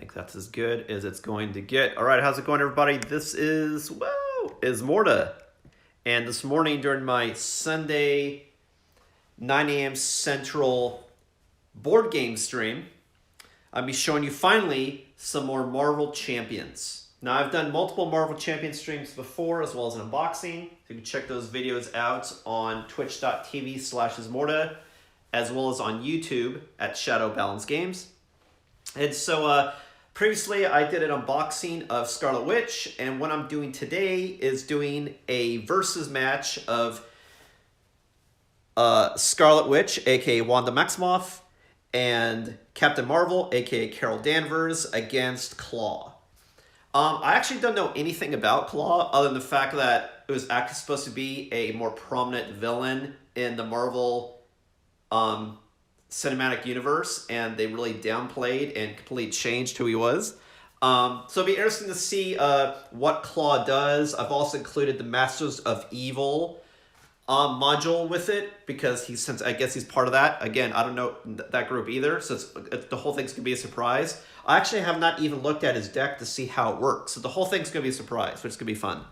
think that's as good as it's going to get. All right, how's it going, everybody? This is, Ismortah. And this morning during my Sunday 9 a.m. Central board game stream, I'll be showing you finally some more Marvel Champions. Now, I've done multiple Marvel Champion streams before, as well as an unboxing. You can check those videos out on twitch.tv/Ismortah, as well as on YouTube at Shadow Balance Games. And so previously I did an unboxing of Scarlet Witch, and what I'm doing today is doing a versus match of Scarlet Witch, aka Wanda Maximoff, and Captain Marvel, aka Carol Danvers, against Klaw. I actually don't know anything about Klaw other than the fact that it was actually supposed to be a more prominent villain in the Marvel cinematic universe, and they really downplayed and completely changed who he was. So it'll be interesting to see what Klaw does. I've also included the Masters of Evil module with it, because since I guess he's part of that. Again, I don't know that group either, so the whole thing's gonna be a surprise. I actually have not even looked at his deck to see how it works, so the whole thing's gonna be a surprise, which is gonna be fun.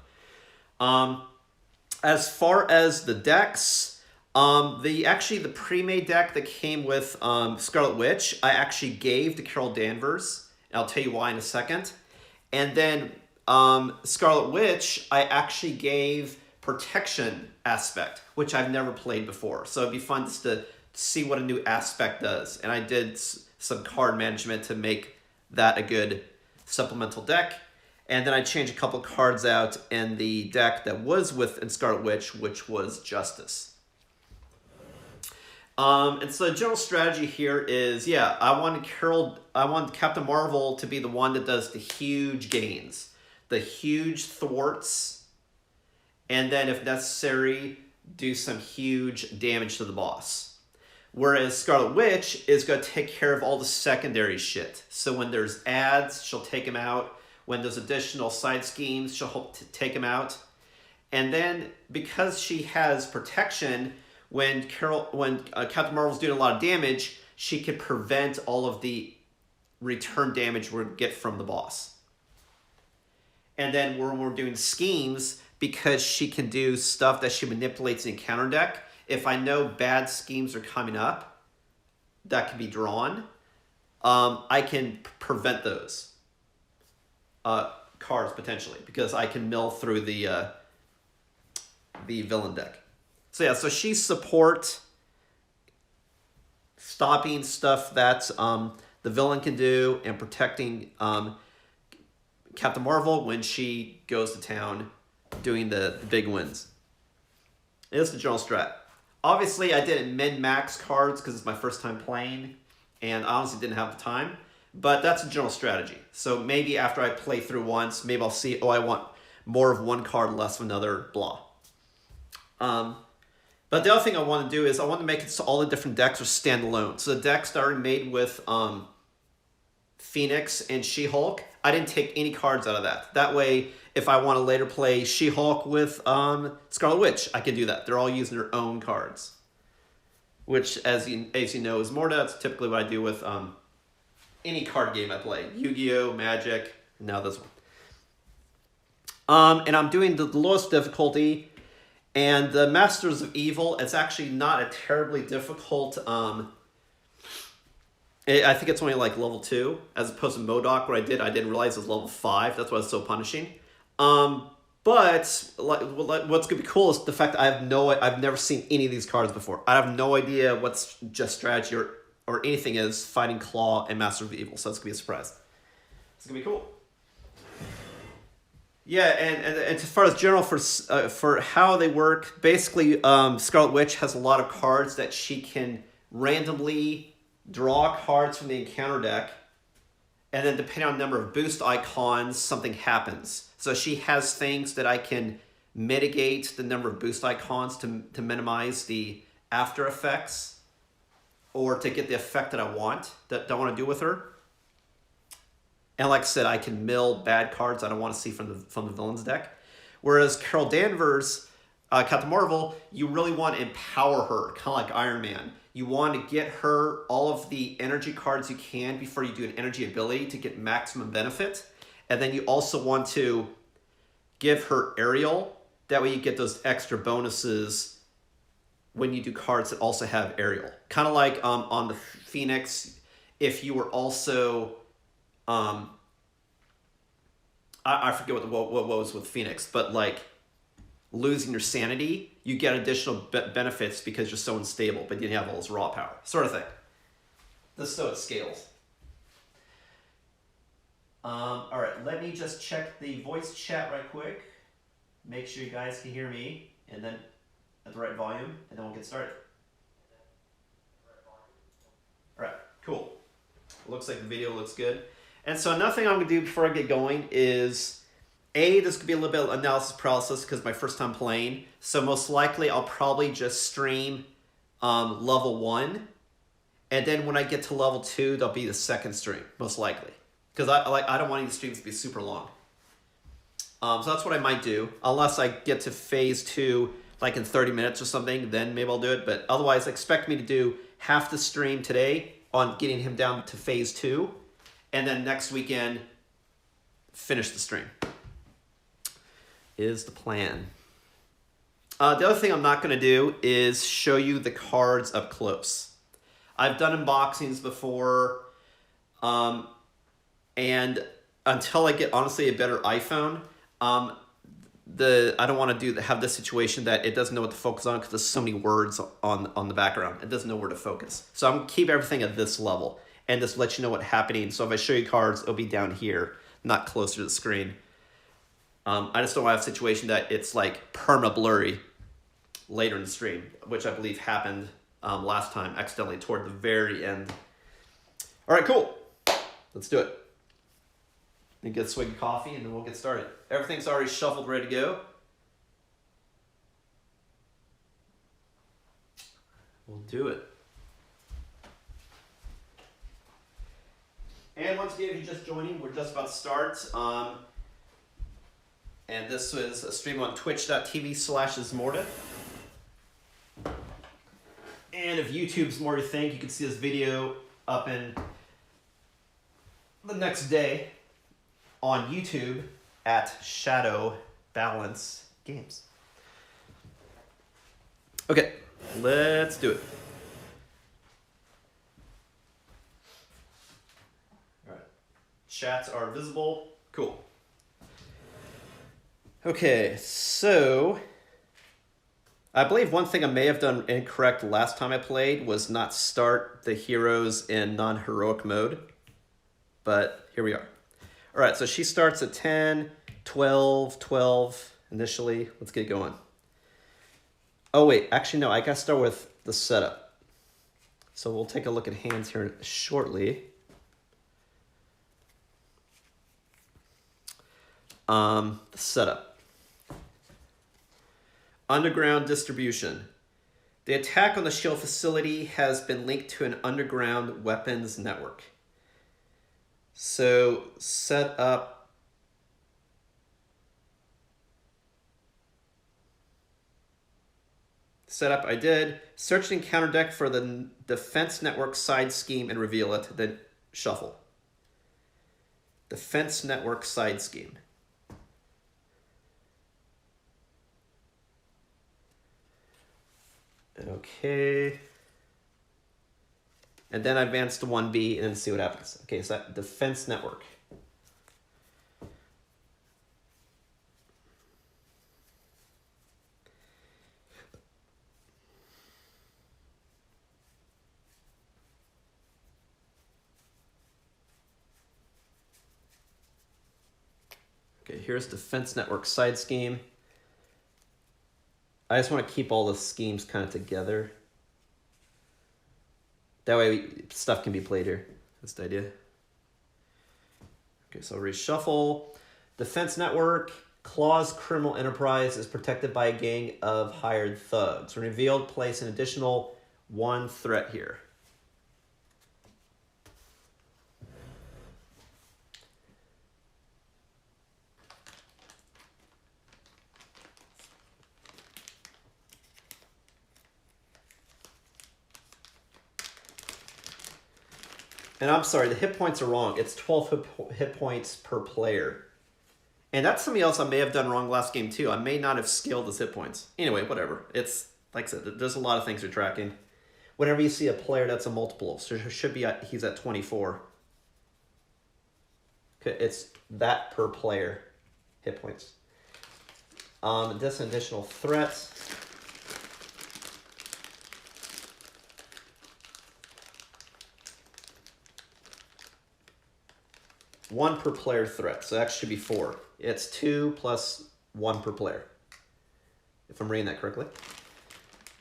As far as the decks, the pre-made deck that came with Scarlet Witch, I actually gave to Carol Danvers, and I'll tell you why in a second. And then Scarlet Witch, I actually gave Protection Aspect, which I've never played before. So it'd be fun just to see what a new aspect does. And I did some card management to make that a good supplemental deck. And then I changed a couple cards out in the deck that was in Scarlet Witch, which was Justice. And so the general strategy here is, I want Captain Marvel to be the one that does the huge gains, the huge thwarts, and then if necessary, do some huge damage to the boss. Whereas Scarlet Witch is going to take care of all the secondary shit. So when there's ads, she'll take them out. When there's additional side schemes, she'll help take them out. And then because she has protection, when Captain Marvel's doing a lot of damage, she can prevent all of the return damage we get from the boss. And then when we're doing schemes, because she can do stuff that she manipulates in counter deck, if I know bad schemes are coming up that can be drawn, I can prevent those cards potentially, because I can mill through the villain deck. So so she's support, stopping stuff that the villain can do, and protecting Captain Marvel when she goes to town, doing the big wins. And this is the general strat. Obviously, I didn't min-max cards because it's my first time playing, and I honestly didn't have the time, but that's a general strategy. So maybe after I play through once, maybe I'll see, I want more of one card, less of another, blah. But the other thing I want to do is I want to make it so all the different decks are standalone. So the decks that are made with Phoenix and She-Hulk, I didn't take any cards out of that. That way, if I want to later play She-Hulk with Scarlet Witch, I can do that. They're all using their own cards. Which, as you know, Ismortah, that's typically what I do with any card game I play. Yu-Gi-Oh!, Magic, now this one. And I'm doing the lowest difficulty. And the Masters of Evil, it's actually not a terribly difficult... I think it's only like level 2, as opposed to MODOK, what I didn't realize it was level 5. That's why it's so punishing. But what's going to be cool is the fact that I've never seen any of these cards before. I have no idea what's just strategy or anything is fighting Klaw and Master of Evil, so it's going to be a surprise. It's going to be cool. Yeah, and as far as general for how they work, basically Scarlet Witch has a lot of cards that she can randomly draw cards from the encounter deck, and then depending on the number of boost icons, something happens. So she has things that I can mitigate the number of boost icons to minimize the after effects, or to get the effect that I want to do with her. And like I said, I can mill bad cards I don't want to see from the villain's deck. Whereas Carol Danvers, Captain Marvel, you really want to empower her, kind of like Iron Man. You want to get her all of the energy cards you can before you do an energy ability to get maximum benefit. And then you also want to give her aerial. That way you get those extra bonuses when you do cards that also have aerial. Kind of like on the Phoenix, if you were also... I forget what was with Phoenix, but like losing your sanity, you get additional benefits because you're so unstable, but you have all this raw power, sort of thing. This is so it scales. All right, let me just check the voice chat right quick. Make sure you guys can hear me, and then at the right volume, and then we'll get started. All right, cool. It looks like the video looks good. And so another thing I'm going to do before I get going is, this could be a little bit of analysis paralysis because my first time playing. So most likely I'll probably just stream level 1. And then when I get to level 2, there'll be the second stream, most likely. Because I don't want these streams to be super long. So that's what I might do. Unless I get to phase 2 like in 30 minutes or something, then maybe I'll do it. But otherwise, expect me to do half the stream today on getting him down to phase 2. And then next weekend, finish the stream. Is the plan. The other thing I'm not going to do is show you the cards up close. I've done unboxings before, and until I get, honestly, a better iPhone, I don't want to have this situation that it doesn't know what to focus on because there's so many words on the background. It doesn't know where to focus. So I'm going to keep everything at this level and just let you know what's happening. So if I show you cards, it'll be down here, not closer to the screen. I just don't want to have a situation that it's like perma-blurry later in the stream, which I believe happened last time accidentally toward the very end. All right, cool. Let's do it. And get a swig of coffee, and then we'll get started. Everything's already shuffled, ready to go. We'll do it. And once again, if you're just joining, we're just about to start. And this is a stream on twitch.tv/Ismortah. And if YouTube's more your thing, you can see this video up in the next day on YouTube at Shadow Balance Games. Okay, let's do it. All right, chats are visible. Cool. Okay, so I believe one thing I may have done incorrect last time I played was not start the heroes in non-heroic mode, but here we are. All right, so she starts at 10, 12, 12 initially. Let's get going. Oh, wait, actually, no, I got to start with the setup. So we'll take a look at hands here shortly. The setup. Underground distribution. The attack on the shield facility has been linked to an underground weapons network. So setup. Setup I did. Search the encounter deck for the defense network side scheme and reveal it. Then shuffle. Defense network side scheme. Okay. And then I advance to 1B and then see what happens. Okay, so that defense network. Okay, here's defense network side scheme. I just want to keep all the schemes kind of together. That way stuff can be played here. That's the idea. Okay, so reshuffle. Defense network. Klaw's criminal enterprise is protected by a gang of hired thugs. When revealed, place an additional 1 threat here. And I'm sorry, the hit points are wrong. It's 12 hit points per player. And that's something else I may have done wrong last game too. I may not have scaled his hit points. Anyway, whatever. It's, like I said, there's a lot of things you're tracking. Whenever you see a player that's a multiple, so it should be he's at 24. Okay, it's that per player hit points. This additional threat. One per player threat, so that should be 4. It's 2 plus 1 per player, if I'm reading that correctly.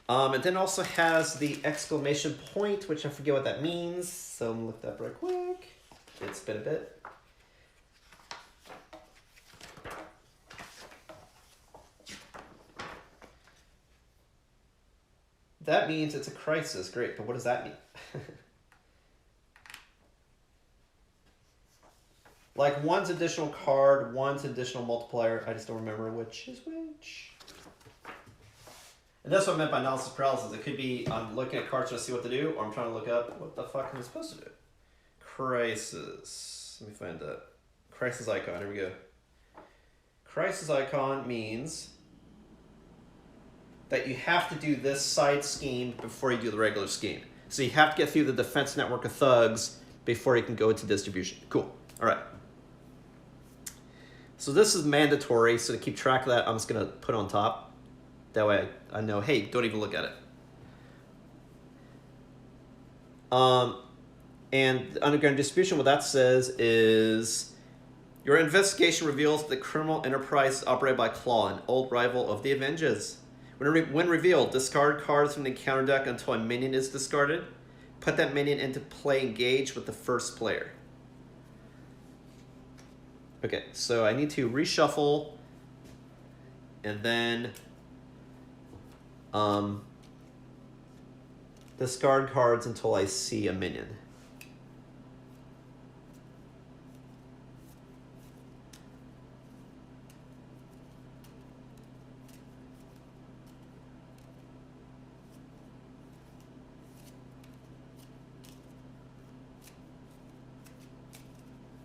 It then also has the exclamation point, which I forget what that means, so I'm gonna look that up right quick. It's been a bit. That means it's a crisis. Great, but what does that mean? Like, one's additional card, one's additional multiplier. I just don't remember which is which. And that's what I meant by analysis paralysis. It could be I'm looking at cards to see what to do, or I'm trying to look up what the fuck am I supposed to do. Crisis. Let me find that. Crisis icon. Here we go. Crisis icon means that you have to do this side scheme before you do the regular scheme. So you have to get through the defense network of thugs before you can go into distribution. Cool. All right. So this is mandatory, so to keep track of that, I'm just going to put on top. That way I know, hey, don't even look at it. And underground distribution, what that says is your investigation reveals that the criminal enterprise is operated by Klaw, an old rival of the Avengers. When revealed, discard cards from the encounter deck until a minion is discarded. Put that minion into play engaged with the first player. Okay, so I need to reshuffle and then discard cards until I see a minion.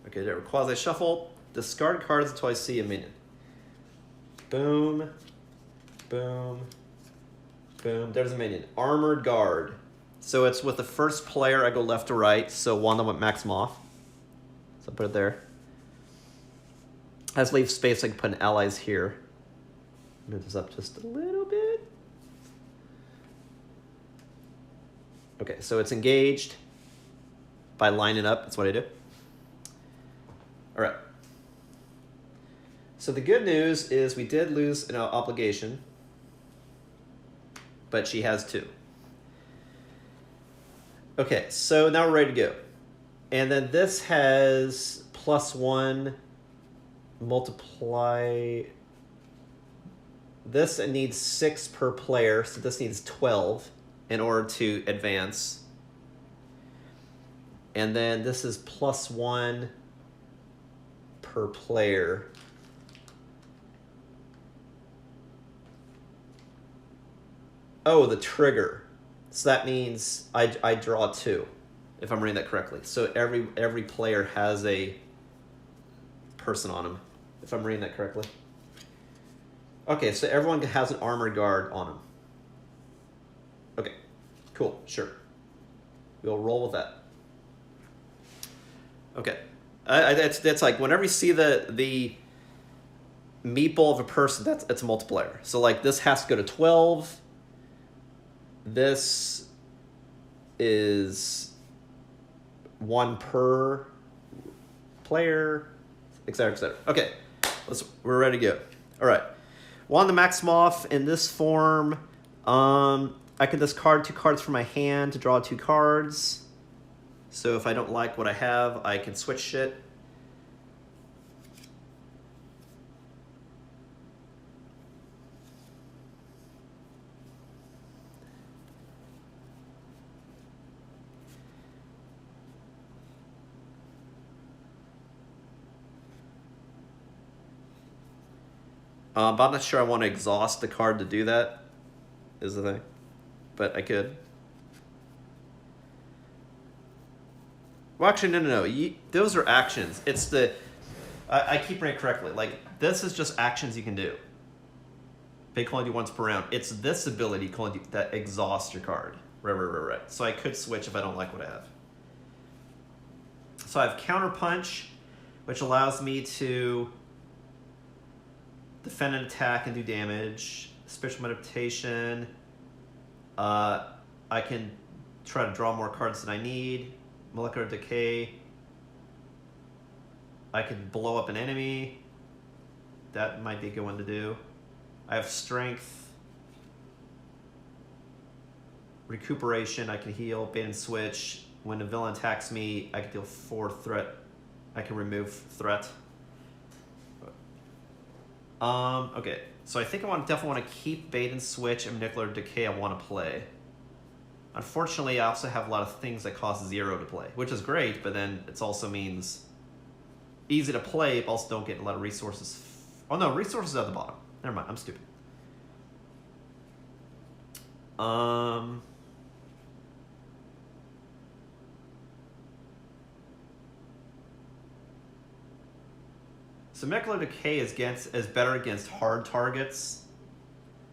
Okay, there, quasi shuffle. Discard cards until I see a minion. Boom, boom, boom. There's a minion. Armored Guard. So it's with the first player, I go left to right. So one of them would max them off. So I put it there. Has leave space, I can put an allies here. Move this up just a little bit. Okay, so it's engaged by lining up. That's what I do. All right. So the good news is we did lose an obligation, but she has 2. Okay, so now we're ready to go. And then this has +1 multiply. This needs 6 per player, so this needs 12 in order to advance. And then this is +1 per player. Oh, the trigger. So that means I draw 2, if I'm reading that correctly. So every player has a person on him, if I'm reading that correctly. Okay, so everyone has an armored guard on him. Okay, cool, sure. We'll roll with that. Okay, that's like whenever you see the meatball of a person, it's a multiplier. So like this has to go to 12. This is 1 per player, etc., etc. Okay, we're ready to go. All right, want to max them off in this form. I can discard 2 cards from my hand to draw 2 cards. So if I don't like what I have, I can switch shit. But I'm not sure I want to exhaust the card to do that, is the thing. But I could. Well, actually, no. Those are actions. It's the... I keep reading it correctly. Like, this is just actions you can do. They can only do once per round. It's this ability that exhausts your card. Right. So I could switch if I don't like what I have. So I have Counter Punch, which allows me to defend an attack and do damage. Spiritual Meditation. I can try to draw more cards than I need. Molecular Decay. I can blow up an enemy. That might be a good one to do. I have Strength. Recuperation, I can heal. Bait and Switch. When a villain attacks me, I can deal 4 threat. I can remove threat. Okay. So I think I definitely want to keep Bait and Switch and Molecular Decay I want to play. Unfortunately, I also have a lot of things that cost 0 to play, which is great, but then it also means easy to play, but also don't get a lot of resources. Oh no, resources at the bottom. Never mind, I'm stupid. So Molecular Decay is better against hard targets.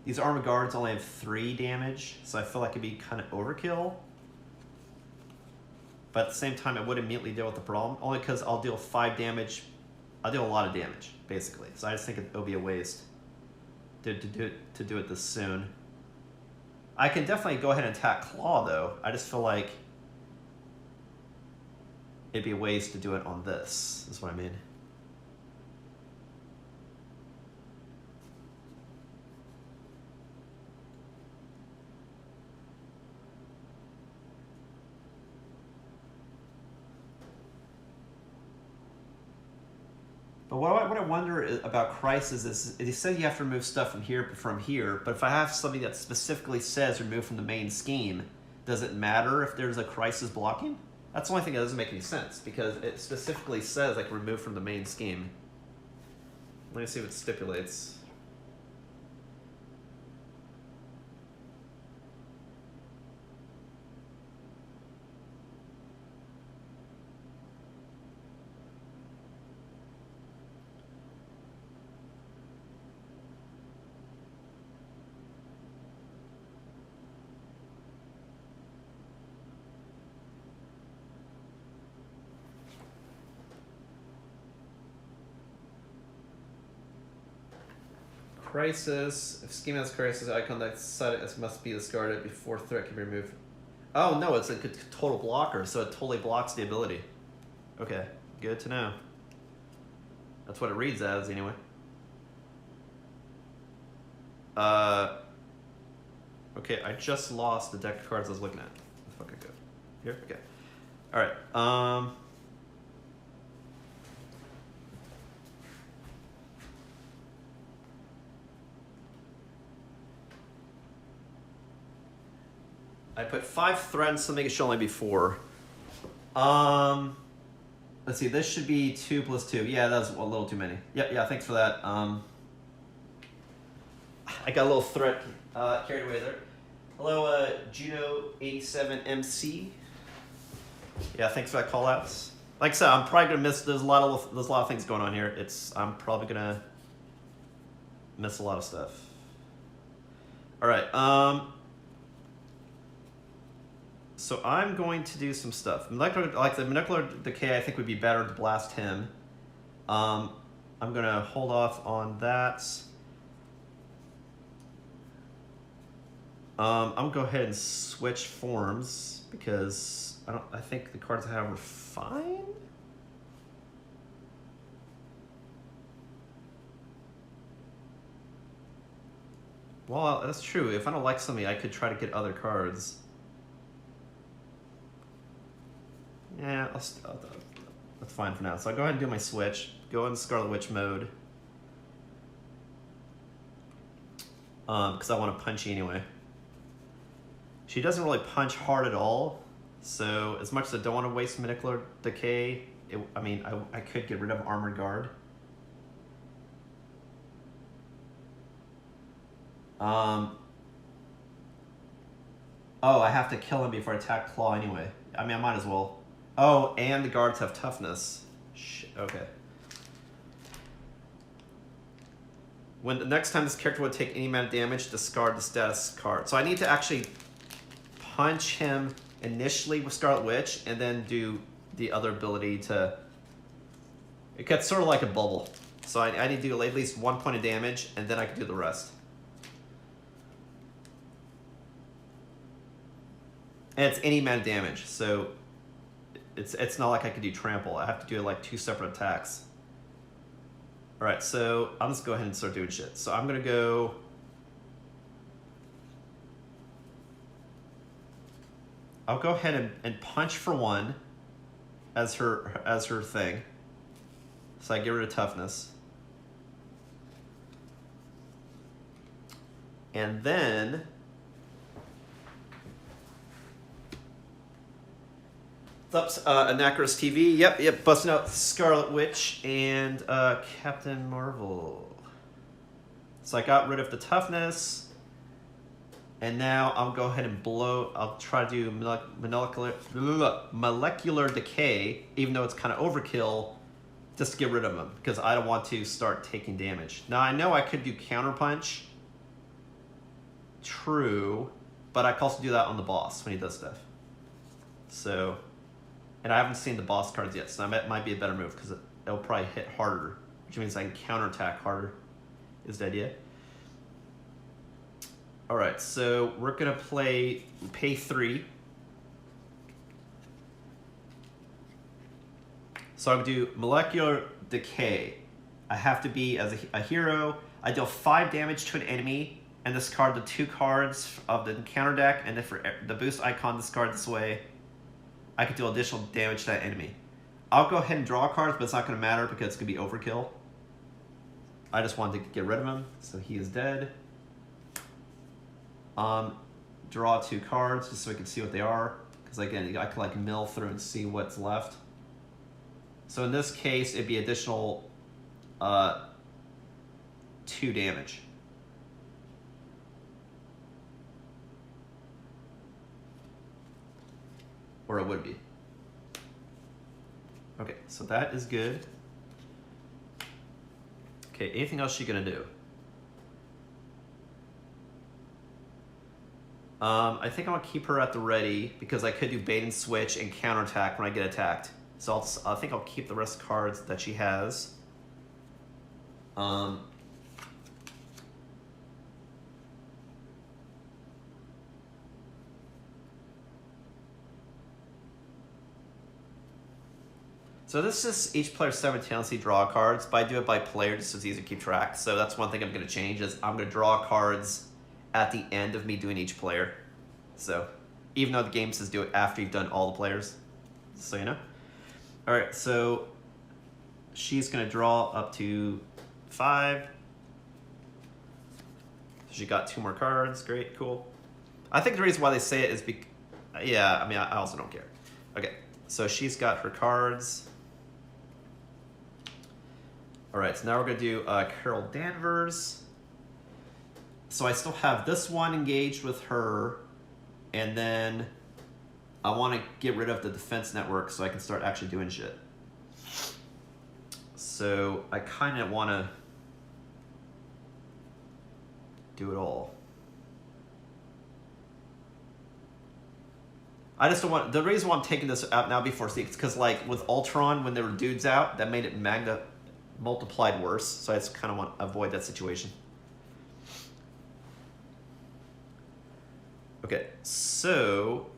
These armor guards only have 3 damage, so I feel like it'd be kind of overkill. But at the same time, it would immediately deal with the problem, only because I'll deal 5 damage. I'll deal a lot of damage, basically. So I just think it would be a waste to do it this soon. I can definitely go ahead and attack Klaw, though. I just feel like it'd be a waste to do it on this, is what I mean. But what I wonder about Crisis is they said you have to remove stuff from here, but if I have something that specifically says remove from the main scheme, does it matter if there's a Crisis blocking? That's the only thing that doesn't make any sense, because it specifically says like remove from the main scheme. Let me see what it stipulates. Crisis. If scheme has Crisis icon that's set it must be discarded before threat can be removed. Oh no, it's a total blocker, so it totally blocks the ability. Okay, good to know. That's what it reads as anyway. Okay, I just lost the deck of cards I was looking at. Let's fucking go. Here? Okay. Alright, I put 5 threats, so make it should only be 4. Let's see, this should be 2 plus 2. Yeah, that's a little too many. Yeah, thanks for that. I got a little threat carried away there. Hello, Juno87MC. Yeah, thanks for that call outs. Like I said, I'm probably gonna miss. There's a lot of things going on here. I'm probably gonna miss a lot of stuff. All right. So I'm going to do some stuff. Molecular Decay, I think would be better to blast him. I'm gonna hold off on that. I'm gonna go ahead and switch forms because I think the cards I have are fine. Well, that's true. If I don't like something, I could try to get other cards. Yeah, that's fine for now. So I'll go ahead and do my switch. Go in Scarlet Witch mode. Because I want to punch you anyway. She doesn't really punch hard at all. So as much as I don't want to waste Molecular Decay, I could get rid of Armored Guard. Oh, I have to kill him before I attack Klaw anyway. I mean, I might as well. Oh, and the guards have toughness. Okay. When the next time this character would take any amount of damage, discard the status card. So I need to actually punch him initially with Scarlet Witch, and then do the other ability to... It gets sort of like a bubble. So I need to do at least 1 point of damage, and then I can do the rest. And it's any amount of damage, so it's not like I could do trample. I have to do like 2 separate attacks. Alright, so I'll just go ahead and start doing shit. So I'm gonna go... I'll go ahead and punch for 1 as her thing. So I get rid of toughness. And then... What's up, Anacros TV? Yep, busting out Scarlet Witch and Captain Marvel. So I got rid of the toughness. And now I'll go ahead and I'll try to do molecular decay, even though it's kind of overkill, just to get rid of him, because I don't want to start taking damage. Now I know I could do counterpunch. True. But I can also do that on the boss when he does stuff. So, and I haven't seen the boss cards yet, so that might be a better move, because it'll probably hit harder, which means I can counterattack harder, is the idea. Alright, so we're going to pay 3. So I'm going to do Molecular Decay. I have to be, as a hero, I deal 5 damage to an enemy, and discard the 2 cards of the encounter deck, and then for the boost icon discard this way, I can deal additional damage to that enemy. I'll go ahead and draw cards, but it's not going to matter because it's going to be overkill. I just wanted to get rid of him, so he is dead. Draw 2 cards just so we can see what they are, because again, I can like mill through and see what's left. So in this case, it'd be additional 2 damage. Or it would be. Okay, so that is good. Okay, anything else you're gonna do? I think I'll keep her at the ready, because I could do bait and switch and counterattack when I get attacked. So I think I'll keep the rest of the cards that she has. So this is each player's simultaneously draw cards, but I do it by player just so it's easy to keep track. So that's one thing I'm going to change, is I'm going to draw cards at the end of me doing each player. So even though the game says do it after you've done all the players, so you know. All right, so she's going to draw up to 5. She got 2 more cards. Great, cool. I think the reason why they say it is because, yeah, I mean, I also don't care. Okay, so she's got her cards. All right, so now we're going to do Carol Danvers. So I still have this one engaged with her, and then I want to get rid of the defense network so I can start actually doing shit. So I kind of want to do it all. I just don't want, the reason why I'm taking this out now before it's because like with Ultron, when there were dudes out, that made it multiplied worse. So I just kind of want to avoid that situation. Okay, so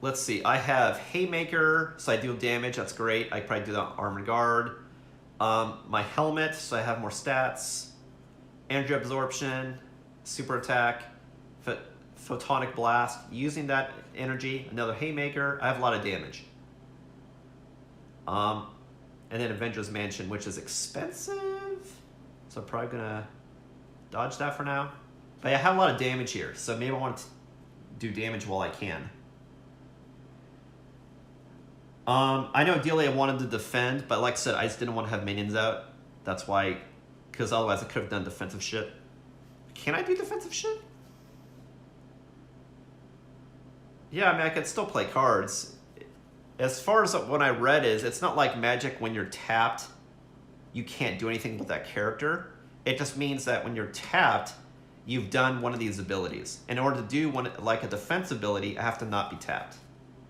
let's see. I have Haymaker, so I deal damage. That's great. I probably do that on Armored Guard. My helmet, so I have more stats. Energy absorption, super attack, photonic blast. Using that energy, another Haymaker. I have a lot of damage. And then Avengers Mansion, which is expensive, so I'm probably gonna dodge that for now. But I have a lot of damage here, so maybe I want to do damage while I can. I know ideally I wanted to defend, but like I said, I just didn't want to have minions out. That's why, because otherwise I could have done defensive shit. Can I do defensive shit? Yeah, I mean, I could still play cards. As far as what I read is, it's not like Magic when you're tapped, you can't do anything with that character. It just means that when you're tapped, you've done one of these abilities. In order to do one, like a defense ability, I have to not be tapped.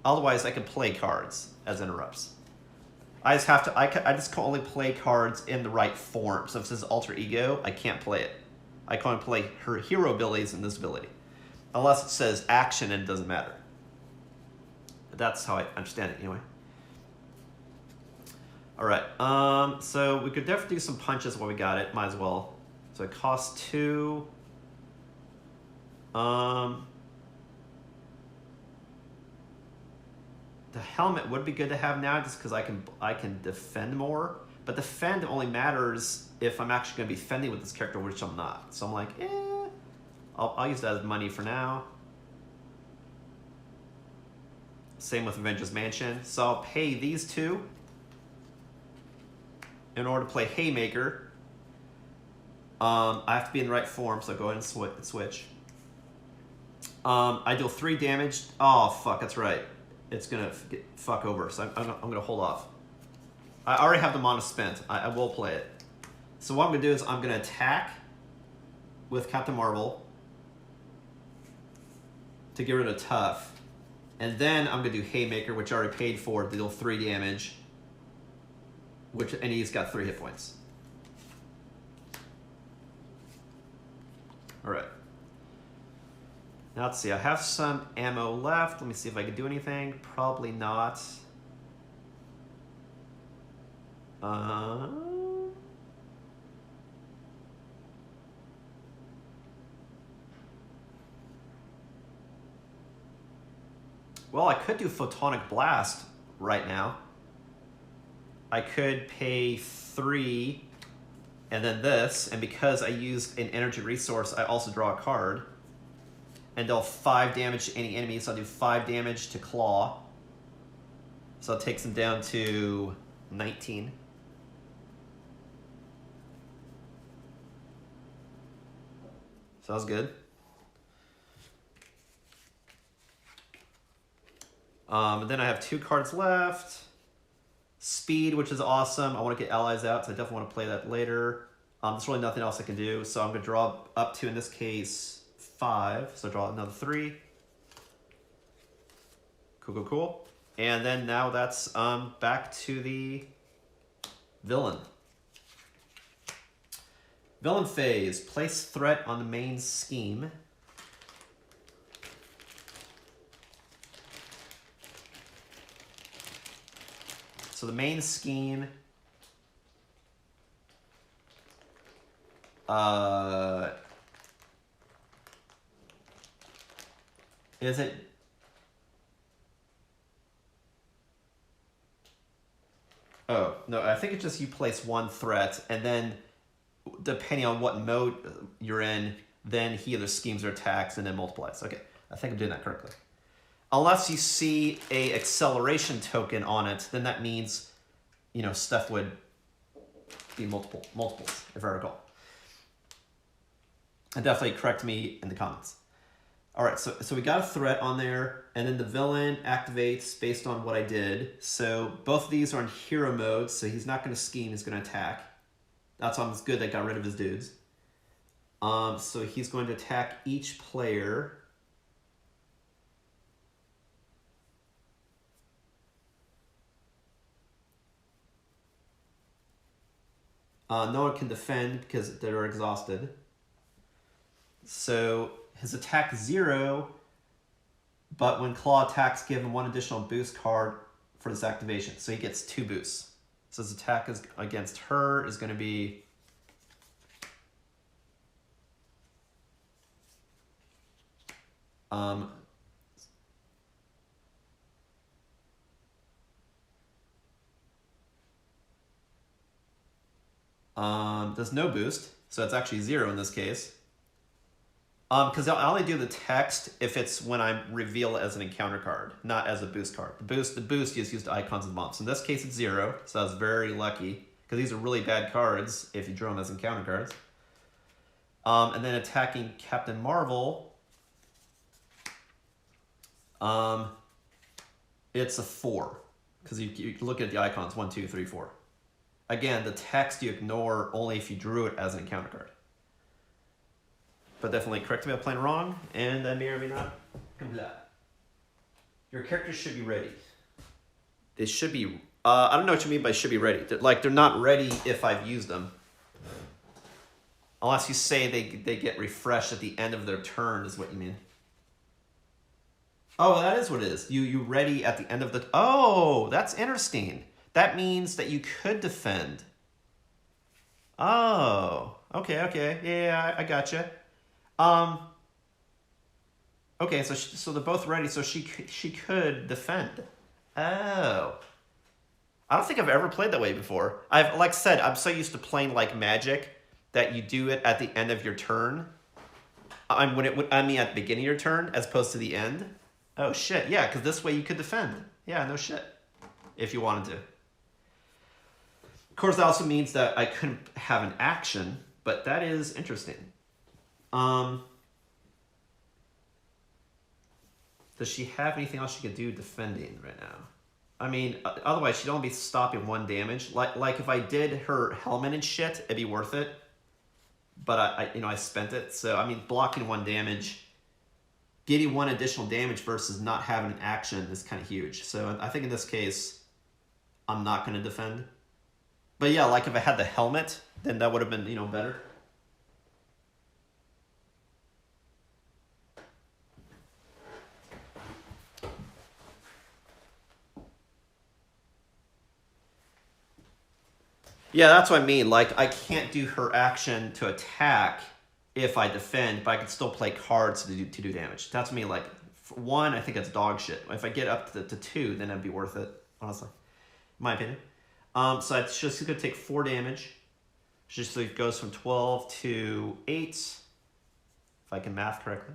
Otherwise, I can play cards as interrupts. I just can only play cards in the right form. So if it says Alter Ego, I can't play it. I can only play her hero abilities in this ability. Unless it says action and it doesn't matter. That's how I understand it anyway. All right, so we could definitely do some punches while we got it. Might as well. So it costs 2. The helmet would be good to have now just because I can defend more. But defend only matters if I'm actually going to be defending with this character, which I'm not. So I'm like, I'll use that as money for now. Same with Avengers Mansion. So I'll pay these 2 in order to play Haymaker. I have to be in the right form, so I'll go ahead and switch. I deal 3 damage. Oh, fuck, that's right. It's going to fuck over, so I'm going to hold off. I already have the mana spent. I will play it. So what I'm going to do is I'm going to attack with Captain Marvel to get rid of Tough. And then I'm going to do Haymaker, which I already paid for, to deal 3 damage. And he's got 3 hit points. Alright. Now let's see, I have some ammo left. Let me see if I can do anything. Probably not. Well, I could do Photonic Blast right now. I could pay 3 and then this, and because I used an energy resource, I also draw a card. And deal 5 damage to any enemy, so I'll do 5 damage to Klaw. So it takes him down to 19. So that was good. And then I have 2 cards left. Speed, which is awesome. I want to get allies out, so I definitely want to play that later. There's really nothing else I can do, so I'm going to draw up to, in this case, 5. So draw another 3. Cool. And then now that's back to the villain. Villain phase. Place threat on the main scheme. So the main scheme is it oh no, I think it's just you place 1 threat, and then depending on what mode you're in, then he either schemes or attacks and then multiplies. Okay, I think I'm doing that correctly. Unless you see a acceleration token on it, then that means, you know, stuff would be multiples, if I recall. And definitely correct me in the comments. All right, so we got a threat on there, and then the villain activates based on what I did. So both of these are in hero mode, so he's not going to scheme, he's going to attack. That's why it's good they got rid of his dudes. So he's going to attack each player. No one can defend because they're exhausted. So his attack is 0, but when Klaw attacks, give him 1 additional boost card for this activation. So he gets 2 boosts. So his attack is against her is going to be there's no boost, so it's actually 0 in this case. Because I'll only do the text if it's when I reveal it as an encounter card, not as a boost card. The boost is used to icons and mobs. In this case, it's 0, so that's very lucky, because these are really bad cards if you draw them as encounter cards. And then attacking Captain Marvel, it's a 4. because you look at the icons 1, 2, 3, 4. Again, the text you ignore only if you drew it as an encounter card. But definitely correct me if I'm playing wrong, and I may or may not comply. Your characters should be ready. They should be. I don't know what you mean by should be ready. They're not ready if I've used them. Unless you say they get refreshed at the end of their turn is what you mean. Oh, that is what it is. You ready at the end of the... Oh, that's interesting. That means that you could defend. Oh, okay. Yeah, I gotcha. Okay, so they're both ready, so she could defend. Oh. I don't think I've ever played that way before. Like I said, I'm so used to playing like Magic that you do it at the end of your turn. I mean at the beginning of your turn as opposed to the end. Oh shit, yeah, because this way you could defend. Yeah, no shit. If you wanted to. Of course, that also means that I couldn't have an action, but that is interesting. Does she have anything else she could do defending right now? I mean, otherwise she'd only be stopping 1 damage. Like if I did her helmet and shit, it'd be worth it. But I spent it. So I mean, blocking 1 damage, getting 1 additional damage versus not having an action is kind of huge. So I think in this case, I'm not going to defend. But yeah, like if I had the helmet, then that would have been, better. Yeah, that's what I mean. Like, I can't do her action to attack if I defend, but I can still play cards to do damage. That's me. Like, 1, I think it's dog shit. If I get up to 2, then it'd be worth it, honestly. In my opinion. So it's just going to take 4 damage. Just so it goes from 12 to 8, if I can math correctly.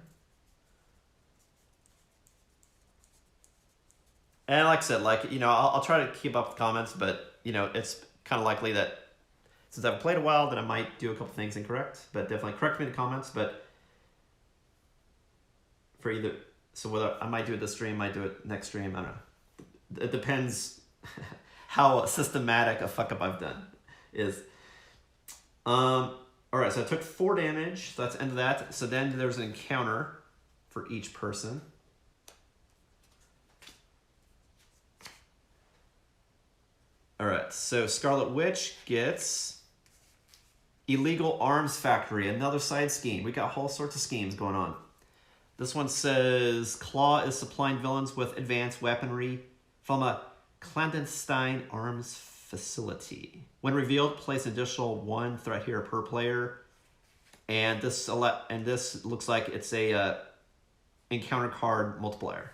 And like I said, I'll try to keep up with comments, but, it's kind of likely that since I've played a while, that I might do a couple things incorrect, but definitely correct me in the comments. But for either, so whether I might do it this stream, might do it next stream, I don't know. It depends how systematic a fuck up I've done is. All right, so I took 4 damage, so that's the end of that. So then there's an encounter for each person. All right, so Scarlet Witch gets Illegal Arms Factory, another side scheme. We got all sorts of schemes going on. This one says, Klaw is supplying villains with advanced weaponry from a clandestine arms facility. When revealed, place an additional 1 threat here per player. And this looks like it's a encounter card multiplier.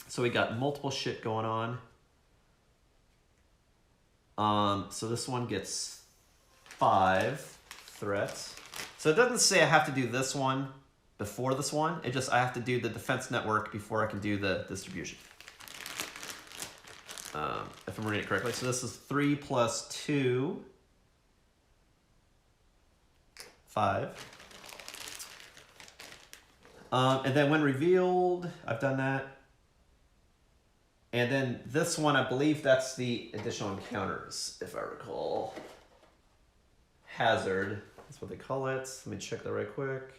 So we got multiple shit going on. So this one gets 5 threats. So it doesn't say I have to do this one before this one. It just, I have to do the defense network before I can do the distribution. If I'm reading it correctly. So this is 3 plus 2. 5. And then when revealed, I've done that. And then this one, I believe that's the additional encounters, if I recall. Hazard, that's what they call it. Let me check that right quick.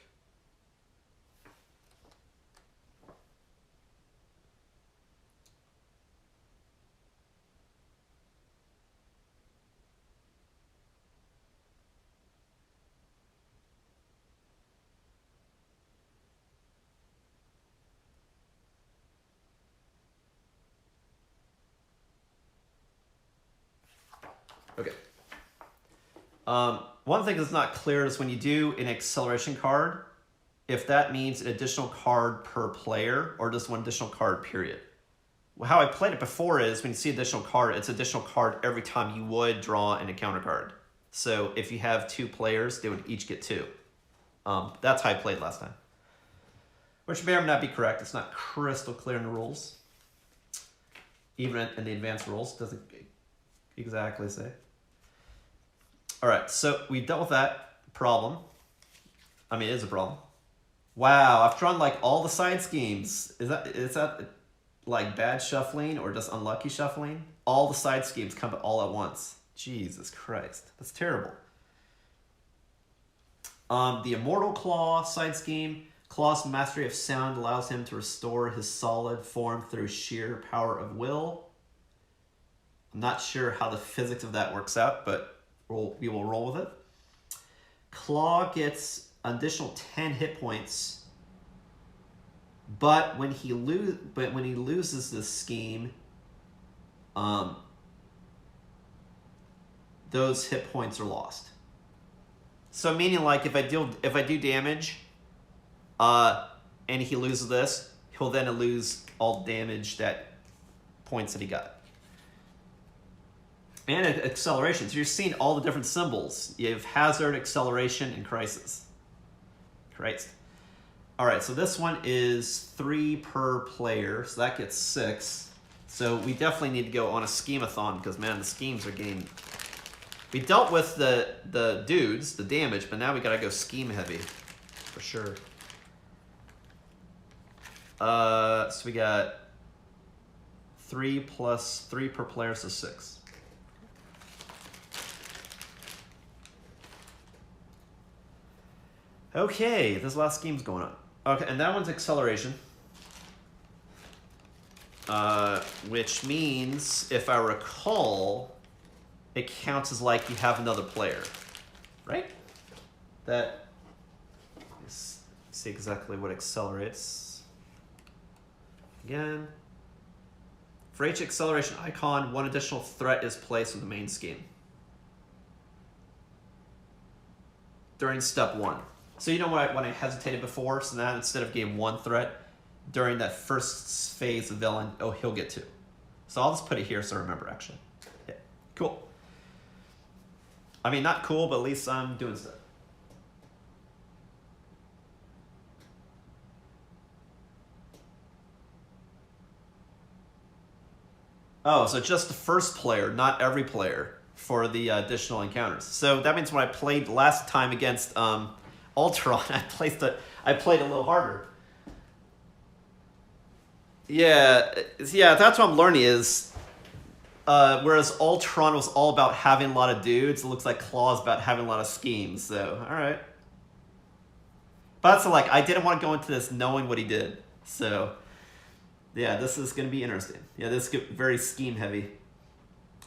Okay. One thing that's not clear is when you do an acceleration card, if that means an additional card per player or just 1 additional card, period. How I played it before is when you see additional card, it's additional card every time you would draw an encounter card. So if you have 2 players, they would each get 2. That's how I played last time. Which may or may not be correct. It's not crystal clear in the rules. Even in the advanced rules, it doesn't exactly say. All right, so we've dealt with that problem. I mean, it is a problem. Wow, I've drawn like all the side schemes. Is that like bad shuffling or just unlucky shuffling, all the side schemes come all at once. Jesus Christ, that's terrible. The Immortal Klaw side scheme. Klaw's mastery of sound allows him to restore his solid form through sheer power of will. I'm not sure how the physics of that works out, but we will roll with it. Klaw gets an additional 10 hit points, but when he loses this scheme, those hit points are lost. So meaning, like, if I do damage, and he loses this, he'll then lose all damage that points that he got. And acceleration. So you're seeing all the different symbols. You have hazard, acceleration, and crisis. Christ. All right, so this one is 3 per player, so that gets 6. So we definitely need to go on a scheme-a-thon because, man, the schemes are getting... We dealt with the dudes, the damage, but now we gotta go scheme heavy, for sure. So we got 3 plus 3 per player, so 6. Okay, there's a lot of schemes going on. Okay, and that one's acceleration. Which means, if I recall, it counts as like you have another player, right? Let's see exactly what accelerates. Again, for each acceleration icon, 1 additional threat is placed in the main scheme during step 1. So you know when I hesitated before, so now instead of getting 1 threat, during that first phase, the villain, he'll get 2. So I'll just put it here so I remember, actually. Yeah, cool. I mean, not cool, but at least I'm doing stuff. Oh, so just the first player, not every player, for the additional encounters. So that means when I played last time against Ultron, I played a little harder. Yeah, that's what I'm learning is, whereas Ultron was all about having a lot of dudes, it looks like Klaw's about having a lot of schemes, so, alright. But that's like, I didn't want to go into this knowing what he did, so, yeah, this is going to be interesting. Yeah, this is very scheme heavy.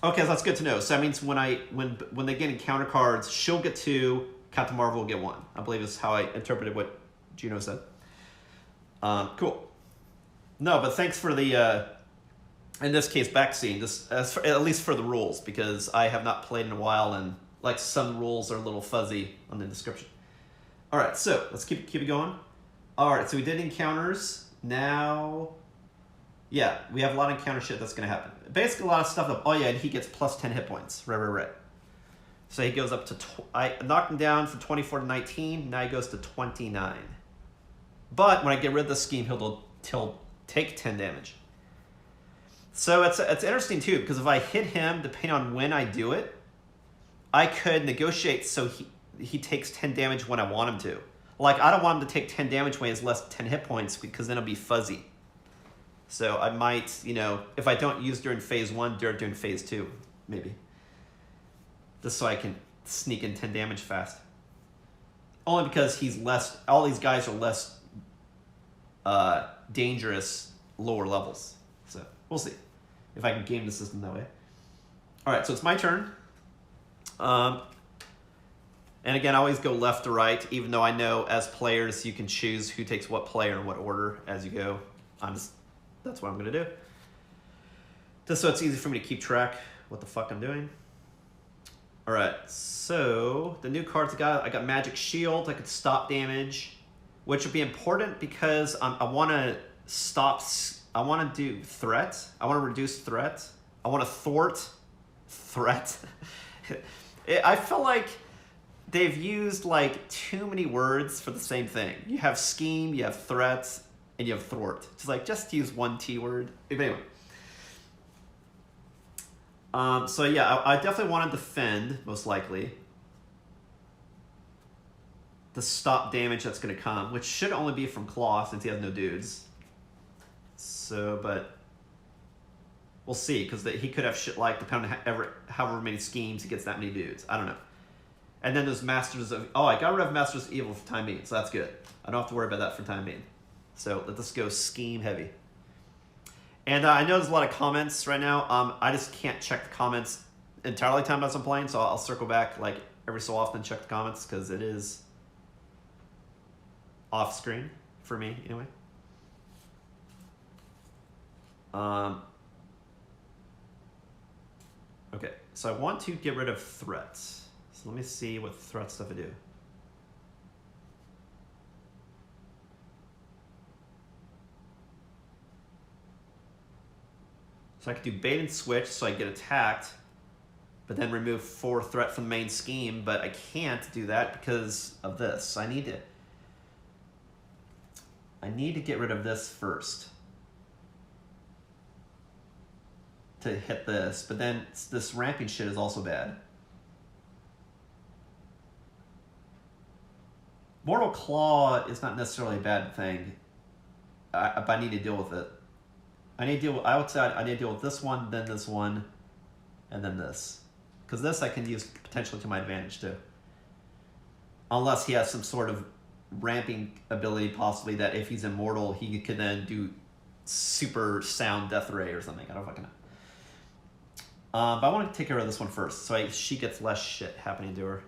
Okay, so that's good to know. So that means when they get encounter cards, she'll get 2, Captain Marvel will get 1. I believe is how I interpreted what Juno said. Cool. No, but thanks for the, in this case, back scene, at least for the rules, because I have not played in a while, and like some rules are a little fuzzy on the description. All right, so let's keep it going. All right, so we did encounters. Now, yeah, we have a lot of encounter shit that's going to happen. Basically, a lot of stuff. Oh, yeah, and he gets plus 10 hit points. Right. So he goes up to... I knocked him down from 24 to 19. Now he goes to 29. But when I get rid of the scheme, he'll take 10 damage. So it's interesting, too, because if I hit him, depending on when I do it, I could negotiate so he takes 10 damage when I want him to. Like, I don't want him to take 10 damage when he has less than 10 hit points, because then it'll be fuzzy. So I might, if I don't use during phase 1, do it during phase 2, maybe. Just so I can sneak in 10 damage fast. Only because all these guys are less dangerous lower levels. So we'll see if I can game the system that way. All right, so it's my turn. And again, I always go left to right, even though I know as players you can choose who takes what player in what order as you go. That's what I'm going to do. Just so it's easy for me to keep track what the fuck I'm doing. All right, so the new cards I got Magic Shield. I could stop damage, which would be important because I want to I want to do threat. I want to reduce threat. I want to thwart threat. I feel like they've used like too many words for the same thing. You have scheme, you have threat, and you have thwart. Just use one T word. But anyway. So yeah, I definitely want to defend, most likely. The stop damage that's going to come, which should only be from Klaw since he has no dudes. So, but We'll see, because he could have shit like, depending on however many schemes he gets that many dudes. I don't know. And then there's Masters of... Oh, I got rid of Masters of Evil for time being, so that's good. I don't have to worry about that for time being. So let this go scheme heavy. And I know there's a lot of comments right now. I just can't check the comments entirely time as I'm playing, so I'll circle back like every so often and check the comments, because it is off screen for me anyway. Okay, so I want to get rid of threats. So let me see what threat stuff I do. So I could do bait and switch so I get attacked, but then remove 4 threat from the main scheme, but I can't do that because of this. I need to get rid of this first to hit this, but then this ramping shit is also bad. Mortal Klaw is not necessarily a bad thing, but I need to deal with it. I would say I need to deal with this one, then this one, and then this. Because this I can use potentially to my advantage too. Unless he has some sort of ramping ability, possibly, that if he's immortal, he could then do super sound death ray or something. I don't fucking know. But I want to take care of this one first, so she gets less shit happening to her.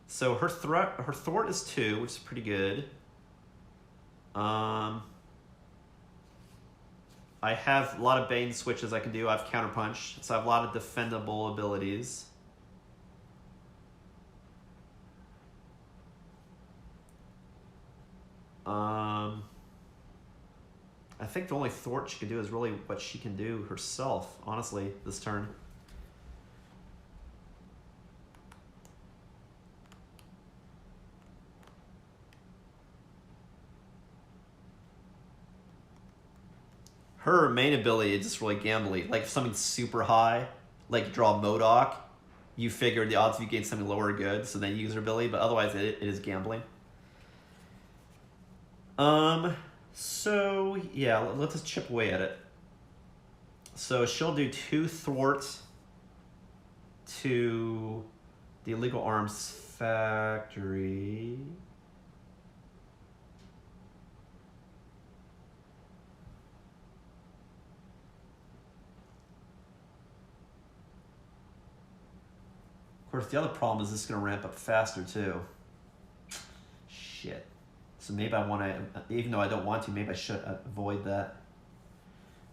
So her thwart is 2, which is pretty good. I have a lot of bane switches I can do. I have counterpunch, so I have a lot of defendable abilities. I think the only thwart she can do is really what she can do herself, honestly, this turn. Her main ability is just really gambly. Like if something's super high, like draw Modok, you figure the odds of you getting something lower are good, so then you use her ability, but otherwise it is gambling. So yeah, let's just chip away at it. So she'll do 2 thwarts to the illegal arms factory. Of course, the other problem is this is going to ramp up faster too. Shit. So maybe I want to, even though I don't want to, maybe I should avoid that.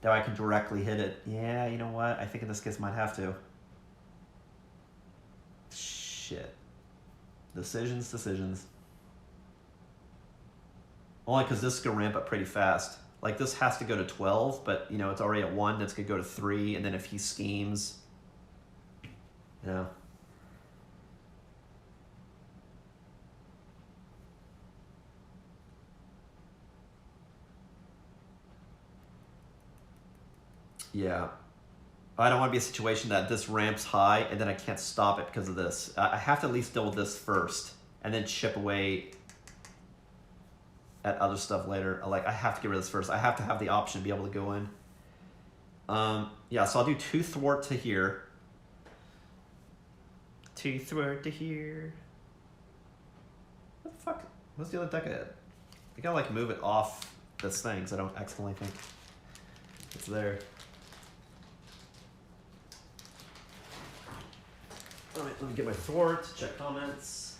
That way I can directly hit it. Yeah, you know what? I think in this case I might have to. Shit. Decisions. Only because this is going to ramp up pretty fast. Like this has to go to 12, but you know, it's already at 1. That's going to go to 3, and then if he schemes, you know. Yeah. I don't want to be a situation that this ramps high and then I can't stop it because of this. I have to at least deal with this first and then chip away at other stuff later. Like, I have to get rid of this first. I have to have the option to be able to go in. Yeah, so I'll do 2 thwart to here. 2 thwart to here. What the fuck? What's the other deck I had? I gotta like move it off this thing so I don't accidentally think it's there. All right, let me get my thwart, check comments.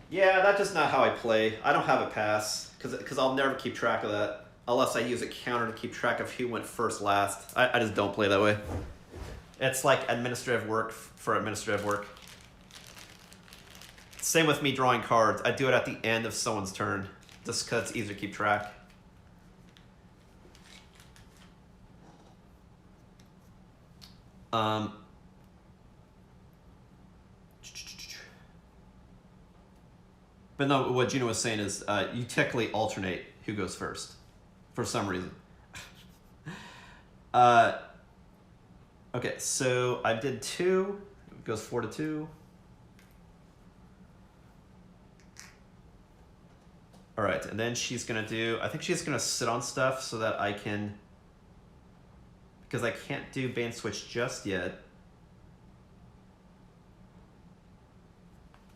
Yeah, that's just not how I play. I don't have a pass, because I'll never keep track of that, unless I use a counter to keep track of who went first last. I just don't play that way. It's like administrative work for administrative work. Same with me drawing cards. I do it at the end of someone's turn, just because it's easier to keep track. But no, what Gino was saying is you technically alternate who goes first, for some reason. Okay, so I did 2. It goes 4 to 2. All right, and then she's gonna do, I think she's gonna sit on stuff so that I can because I can't do bait and switch just yet.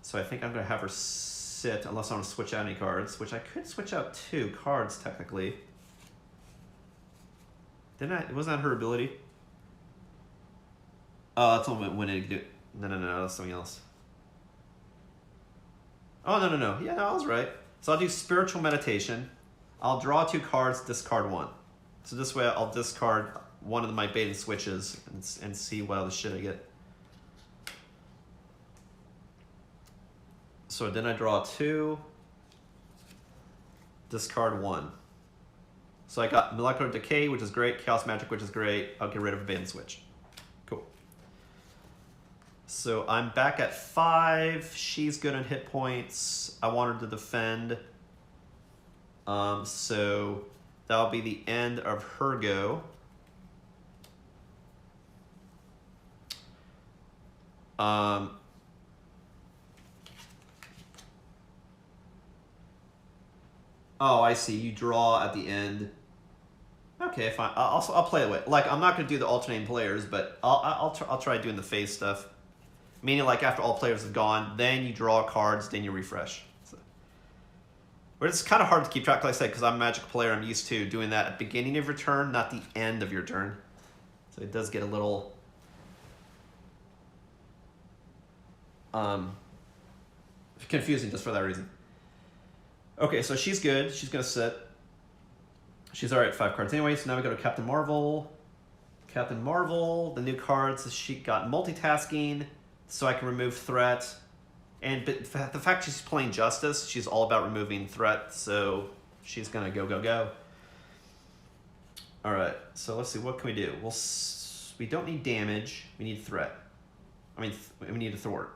So I think I'm going to have her sit unless I want to switch out any cards, which I could switch out 2 cards technically. Didn't I? Wasn't that her ability? Oh, that's only when it do. No, that's something else. Oh, no. Yeah, no, I was right. So I'll do Spiritual Meditation. I'll draw 2 cards, discard 1. So this way I'll discard one of my bait and switches and see what other shit I get. So then I draw 2, discard 1. So I got Molecular Decay, which is great, Chaos Magic, which is great. I'll get rid of a bait and switch. Cool. So I'm back at 5. She's good on hit points. I want her to defend. So that'll be the end of her go. Oh, I see. You draw at the end. Okay, fine. I'll play it with. Like, I'm not gonna do the alternating players, but I'll try doing the phase stuff. Meaning, like, after all players have gone, then you draw cards, then you refresh. So. But it's kind of hard to keep track, like I said, because I'm a Magic player. I'm used to doing that at the beginning of your turn, not the end of your turn. So it does get a little confusing just for that reason. Okay, so she's good. She's going to sit. She's alright at 5 cards anyway, so now we go to Captain Marvel. Captain Marvel, the new cards, she got multitasking, so I can remove threat. And but the fact she's playing Justice, she's all about removing threat, so she's going to go. Alright, so let's see, what can we do? Well, we don't need damage, we need threat. I mean, we need a thwart.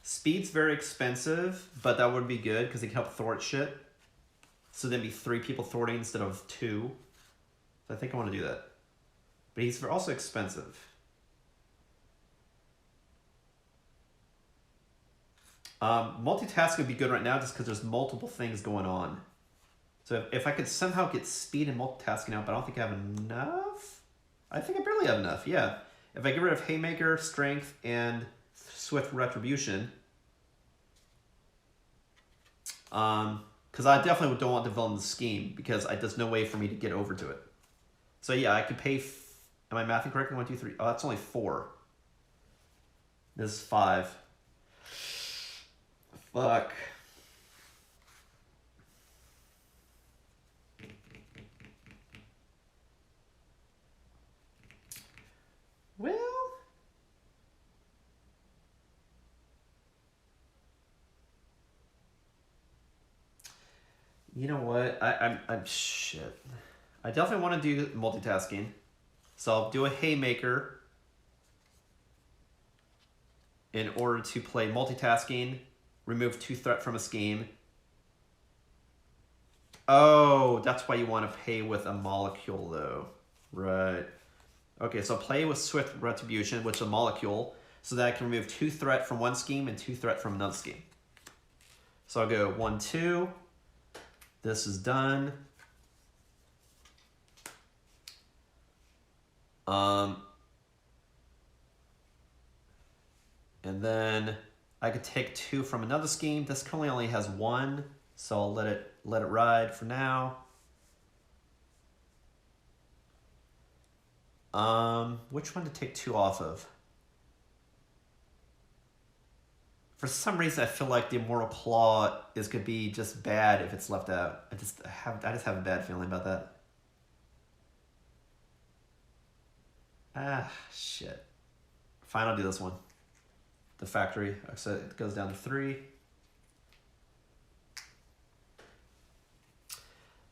Speed's very expensive, but that would be good because it can help thwart shit. So then be 3 people thwarting instead of 2. So I think I want to do that. But he's also expensive. Multitasking would be good right now just because there's multiple things going on. So if I could somehow get speed and multitasking out, but I don't think I have enough. I think I barely have enough, yeah. If I get rid of Haymaker, Strength, and Swift Retribution, because I definitely don't want to develop the scheme because there's no way for me to get over to it. So yeah, I could pay. Am I mathing correctly? 1, 2, 3. Oh, that's only 4. This is 5. Fuck. Well. You know what? I'm shit. I definitely want to do multitasking. So I'll do a Haymaker in order to play multitasking, remove 2 threat from a scheme. Oh, that's why you want to pay with a molecule though. Right. Okay, so play with Swift Retribution, which is a molecule, so that I can remove 2 threat from one scheme and 2 threat from another scheme. So I'll go 1, 2. This is done. And then I could take 2 from another scheme. This currently only has 1, so I'll let it ride for now. Which one to take 2 off of? For some reason, I feel like the Immortal Klaw is gonna be just bad if it's left out. I just have a bad feeling about that. Ah, shit. Fine, I'll do this one. The factory. So it goes down to 3.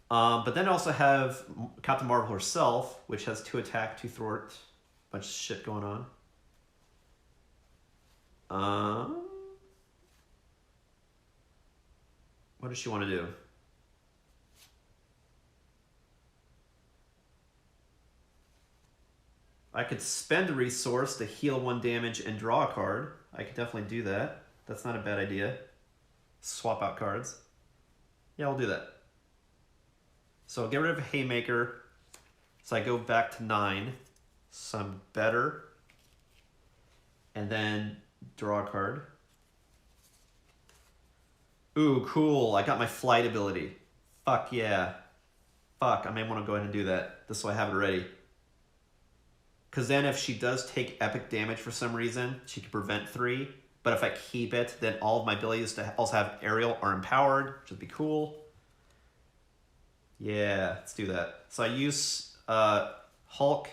But then I also have Captain Marvel herself, which has 2 attack, 2 thwart, bunch of shit going on. What does she want to do? I could spend a resource to heal 1 damage and draw a card. I could definitely do that. That's not a bad idea. Swap out cards. Yeah, I'll do that. So I'll get rid of a Haymaker. So I go back to 9. So I'm better. And then draw a card. Ooh, cool. I got my flight ability. Fuck yeah. Fuck, I may want to go ahead and do that. This way I have it ready. Because then if she does take epic damage for some reason, she can prevent 3. But if I keep it, then all of my abilities to also have aerial are empowered, which would be cool. Yeah, let's do that. So I use Hulk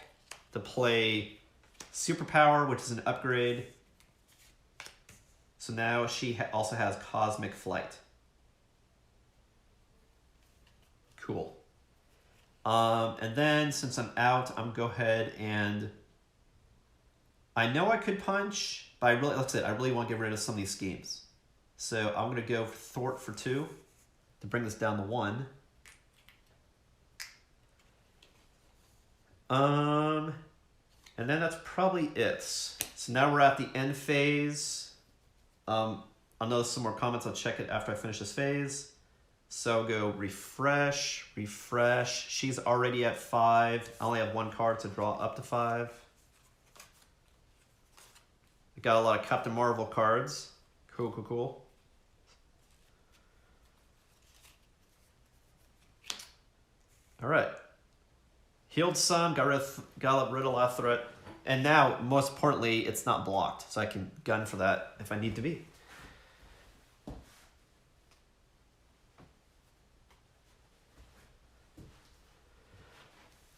to play Superpower, which is an upgrade. So now she also has Cosmic Flight. Cool. And then since I'm out, I'm go ahead and I know I could punch, but I really want to get rid of some of these schemes. So I'm gonna go for Thwart for 2 to bring this down to 1. And then that's probably it. So now we're at the end phase. I'll notice some more comments. I'll check it after I finish this phase. So go refresh, refresh. She's already at 5. I only have 1 card to draw up to 5. I got a lot of Captain Marvel cards. Cool, cool, cool. All right. Healed some, got rid of a lot of threat. And now, most importantly, it's not blocked. So I can gun for that if I need to be.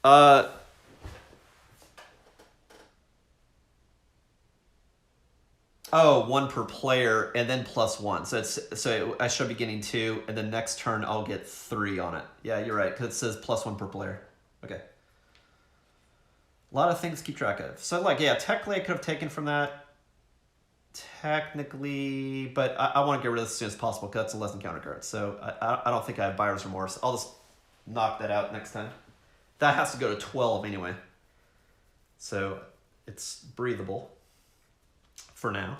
Oh, 1 per player, and then +1. So I should be getting 2, and then next turn I'll get 3 on it. Yeah, you're right, because it says +1 per player. Okay. A lot of things to keep track of. So, like, yeah, technically I could have taken from that. Technically, but I want to get rid of this as soon as possible because that's a less encounter card. So I don't think I have buyer's remorse. I'll just knock that out next time. That has to go to 12 anyway. So it's breathable for now.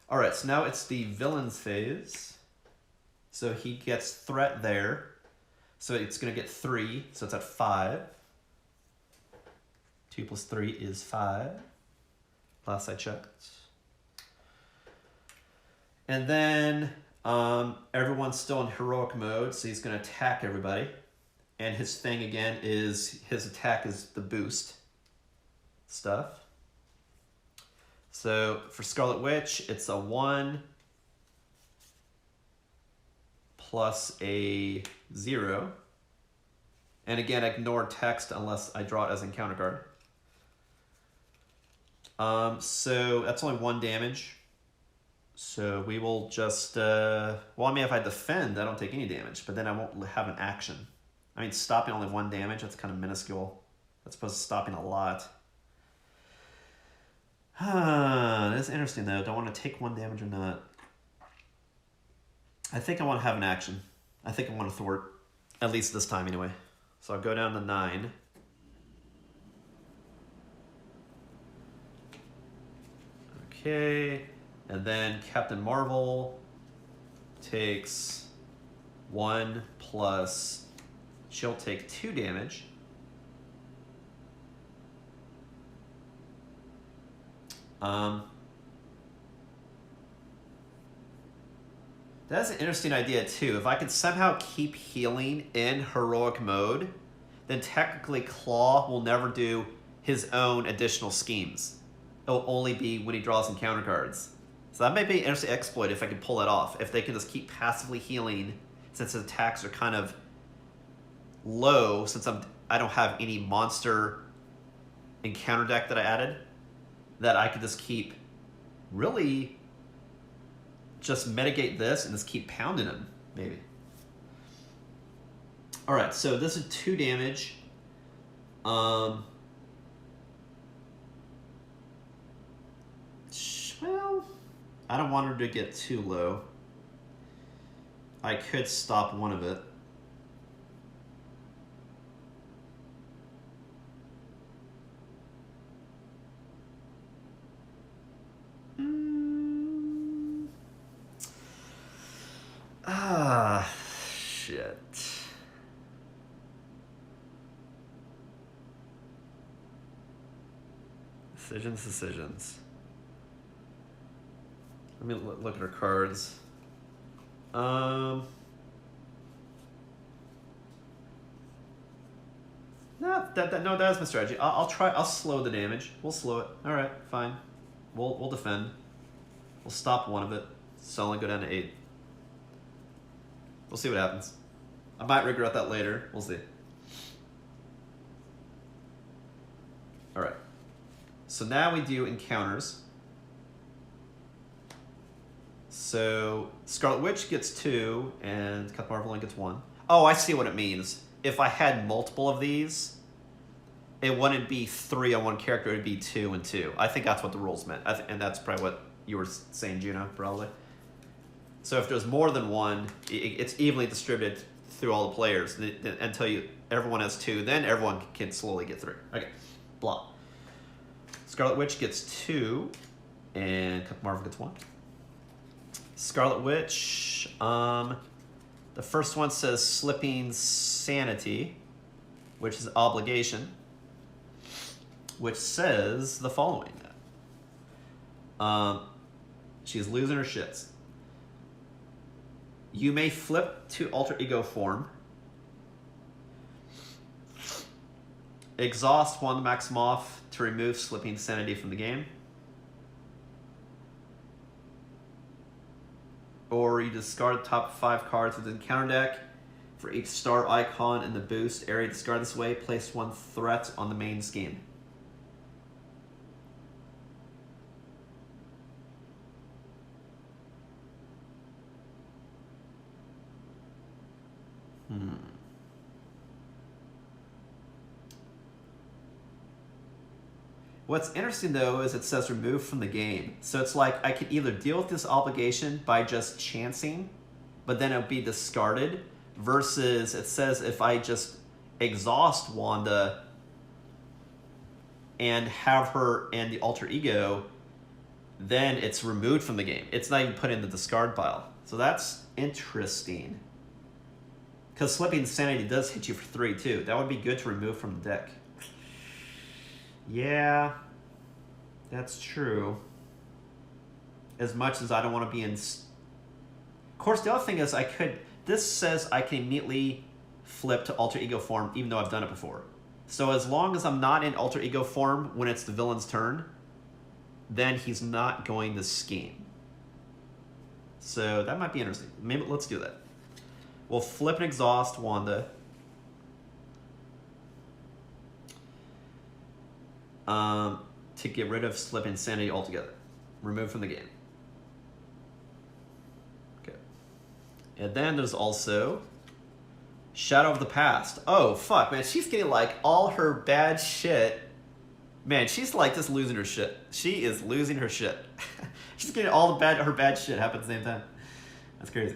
All right, so now it's the villain's phase. So he gets threat there. So it's going to get 3, so it's at 5. 2 plus 3 is 5. Last I checked. And then everyone's still in heroic mode, so he's going to attack everybody. And his thing, again, is his attack is the boost stuff. So for Scarlet Witch, it's a 1 plus a 0. And again, ignore text unless I draw it as an encounter card. So that's only 1 damage. So we will just, well, I mean, if I defend, I don't take any damage, but then I won't have an action. I mean, stopping only 1 damage, that's kind of minuscule. That's opposed to stopping a lot. That's interesting, though. Do I want to take 1 damage or not? I think I want to have an action. I think I want to thwart, at least this time anyway. So I'll go down to 9. Okay. And then Captain Marvel takes 1 plus, she'll take 2 damage. That's an interesting idea too. If I could somehow keep healing in heroic mode, then technically Klaw will never do his own additional schemes. It'll only be when he draws encounter cards. So that may be an interesting exploit if I can pull that off. If they can just keep passively healing, since his attacks are kind of low, since I don't have any monster encounter deck that I added, that I could just keep really just mitigate this and just keep pounding him, maybe. All right, so this is 2 damage. Well, I don't want her to get too low. I could stop one of it. Shit. Decisions. Let me look at her cards. No, that's my strategy. I'll slow the damage. We'll slow it. All right, fine. We'll defend. We'll stop one of it. So only go down to 8. We'll see what happens. I might regret that later. We'll see. All right. So now we do encounters. So Scarlet Witch gets 2, and Captain Marvel only gets 1. Oh, I see what it means. If I had multiple of these, it wouldn't be 3 on one character. It would be 2 and 2. I think that's what the rules meant, and that's probably what you were saying, Juno, probably. So if there's more than one, it's evenly distributed through all the players until everyone has 2. Then everyone can slowly get 3. Okay, blah. Scarlet Witch gets 2, and Captain Marvel gets 1. Scarlet Witch, the first one says Slipping Sanity, which is obligation, which says the following. She's losing her shits. You may flip to alter ego form. Exhaust one Maximoff to remove Slipping Sanity from the game. Or you discard the top 5 cards of the encounter deck. For each star icon in the boost area discard this way, place 1 threat on the main scheme. What's interesting, though, is it says remove from the game. So it's like I could either deal with this obligation by just chancing, but then it'll be discarded, versus it says if I just exhaust Wanda and have her and the alter ego, then it's removed from the game. It's not even put in the discard pile. So that's interesting. Because Slipping Sanity does hit you for 3, too. That would be good to remove from the deck. Yeah, that's true. As much as I don't want to be in... Of course, the other thing is this says I can immediately flip to alter ego form, even though I've done it before. So as long as I'm not in alter ego form when it's the villain's turn, then he's not going to scheme. So that might be interesting. Maybe let's do that. We'll flip and exhaust Wanda. To get rid of Slipping Sanity altogether. Remove from the game. Okay. And then there's also Shadow of the Past. Oh, fuck, man. She's getting, like, all her bad shit. Man, she's, like, just losing her shit. She is losing her shit. She's getting all her bad shit happen at the same time. That's crazy.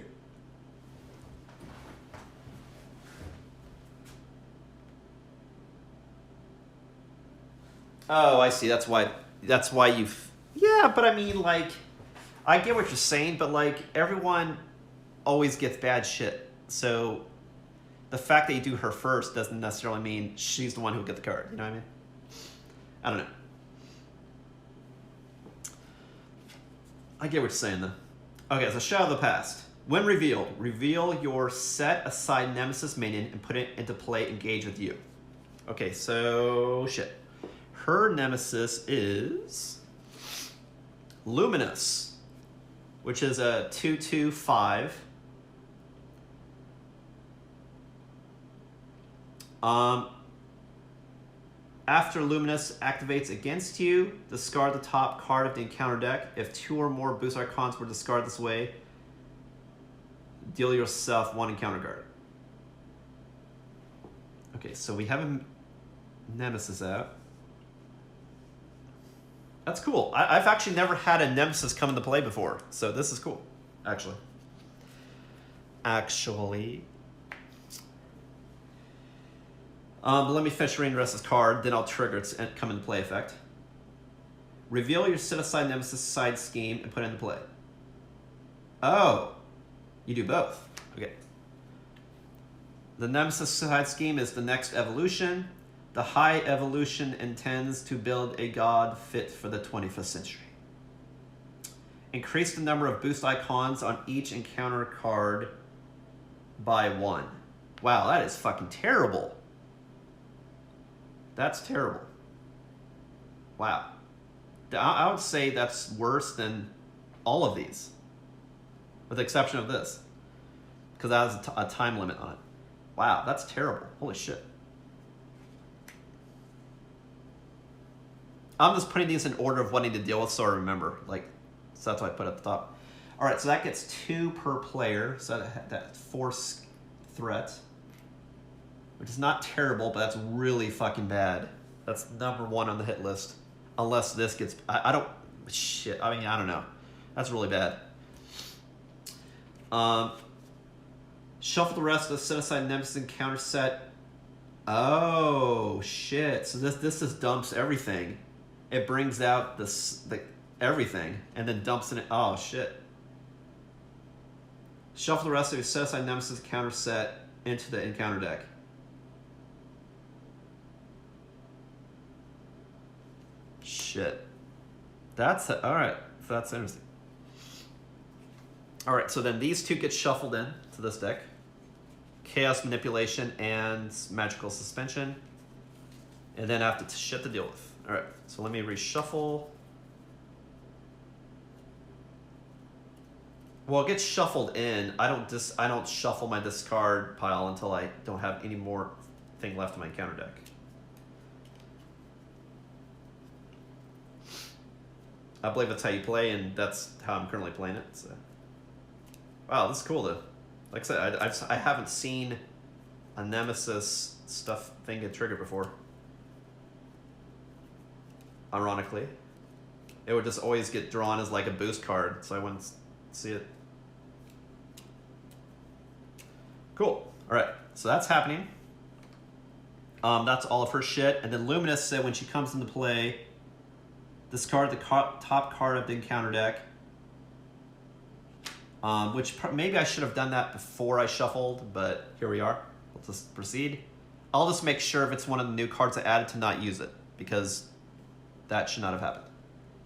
Oh, I see. That's why you've... Yeah, but I mean, like, I get what you're saying, but, like, everyone always gets bad shit. So the fact that you do her first doesn't necessarily mean she's the one who will get the card. You know what I mean? I don't know. I get what you're saying, though. Okay, so Shadow of the Past. When revealed, reveal your set aside Nemesis minion and put it into play engage with you. Okay, so... shit. Her nemesis is Luminous, which is a 2/2/5. After Luminous activates against you, discard the top card of the encounter deck. If 2 or more boost icons were discarded this way, deal yourself 1 encounter card. Okay, so we have a nemesis out. That's cool. I've actually never had a nemesis come into play before, so this is cool, actually. But let me finish reading the rest of this card, then I'll trigger its come into play effect. Reveal your set-aside nemesis side scheme and put it into play. Oh, you do both. Okay. The nemesis side scheme is the next evolution. The High Evolution intends to build a god fit for the 25th century. Increase the number of boost icons on each encounter card by 1. Wow, that is fucking terrible. That's terrible. Wow. I would say that's worse than all of these, with the exception of this, because that has a time limit on it. Wow, that's terrible. Holy shit. I'm just putting these in order of wanting to deal with so I remember. Like, so that's why I put it at the top. All right, so that gets 2 per player. So that's force threat, which is not terrible, but that's really fucking bad. That's number 1 on the hit list. Unless this gets, I don't, shit. I mean, I don't know. That's really bad. Shuffle the rest of the set aside Nemesis encounter set. Oh shit! So this just dumps everything. It brings out the everything and then dumps in it. Oh shit! Shuffle the rest of your set aside Nemesis encounter set into the encounter deck. Shit. That's all right. That's interesting. All right, so then these 2 get shuffled in to this deck. Chaos Manipulation and Magical Suspension. And then I have to shit to deal with. All right, so let me reshuffle. Well, it gets shuffled in. I don't shuffle my discard pile until I don't have any more thing left in my encounter deck. I believe that's how you play, and that's how I'm currently playing it. So. Wow, this is cool though. Like I said, I haven't seen a Nemesis stuff thing get triggered before. Ironically, it would just always get drawn as like a boost card, so I wouldn't see it. Cool. All right, so that's happening. That's all of her shit, and then Luminous said when she comes into play, discard the top card of the encounter deck. Which maybe I should have done that before I shuffled, but here we are. Let's just proceed. I'll just make sure if it's one of the new cards I added to not use it, because that should not have happened.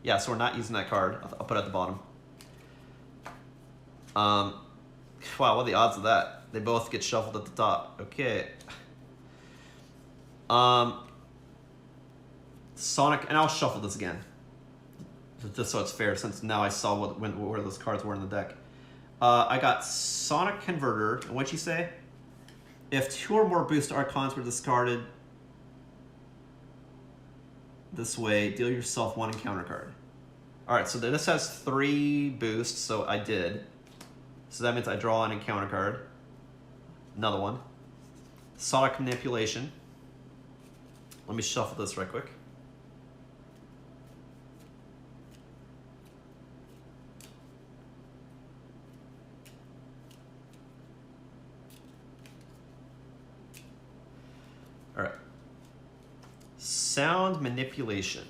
Yeah, so we're not using that card. I'll put it at the bottom. Wow, what are the odds of that? They both get shuffled at the top. Okay. Sonic, and I'll shuffle this again, just so it's fair, since now I saw where those cards were in the deck. I got Sonic Converter, and what'd you say? If 2 or more boost icons were discarded this way, deal yourself 1 encounter card. Alright, so this has 3 boosts, so I did. So that means I draw an encounter card. Another one. Sonic Manipulation. Let me shuffle this right quick. All right. Sound Manipulation.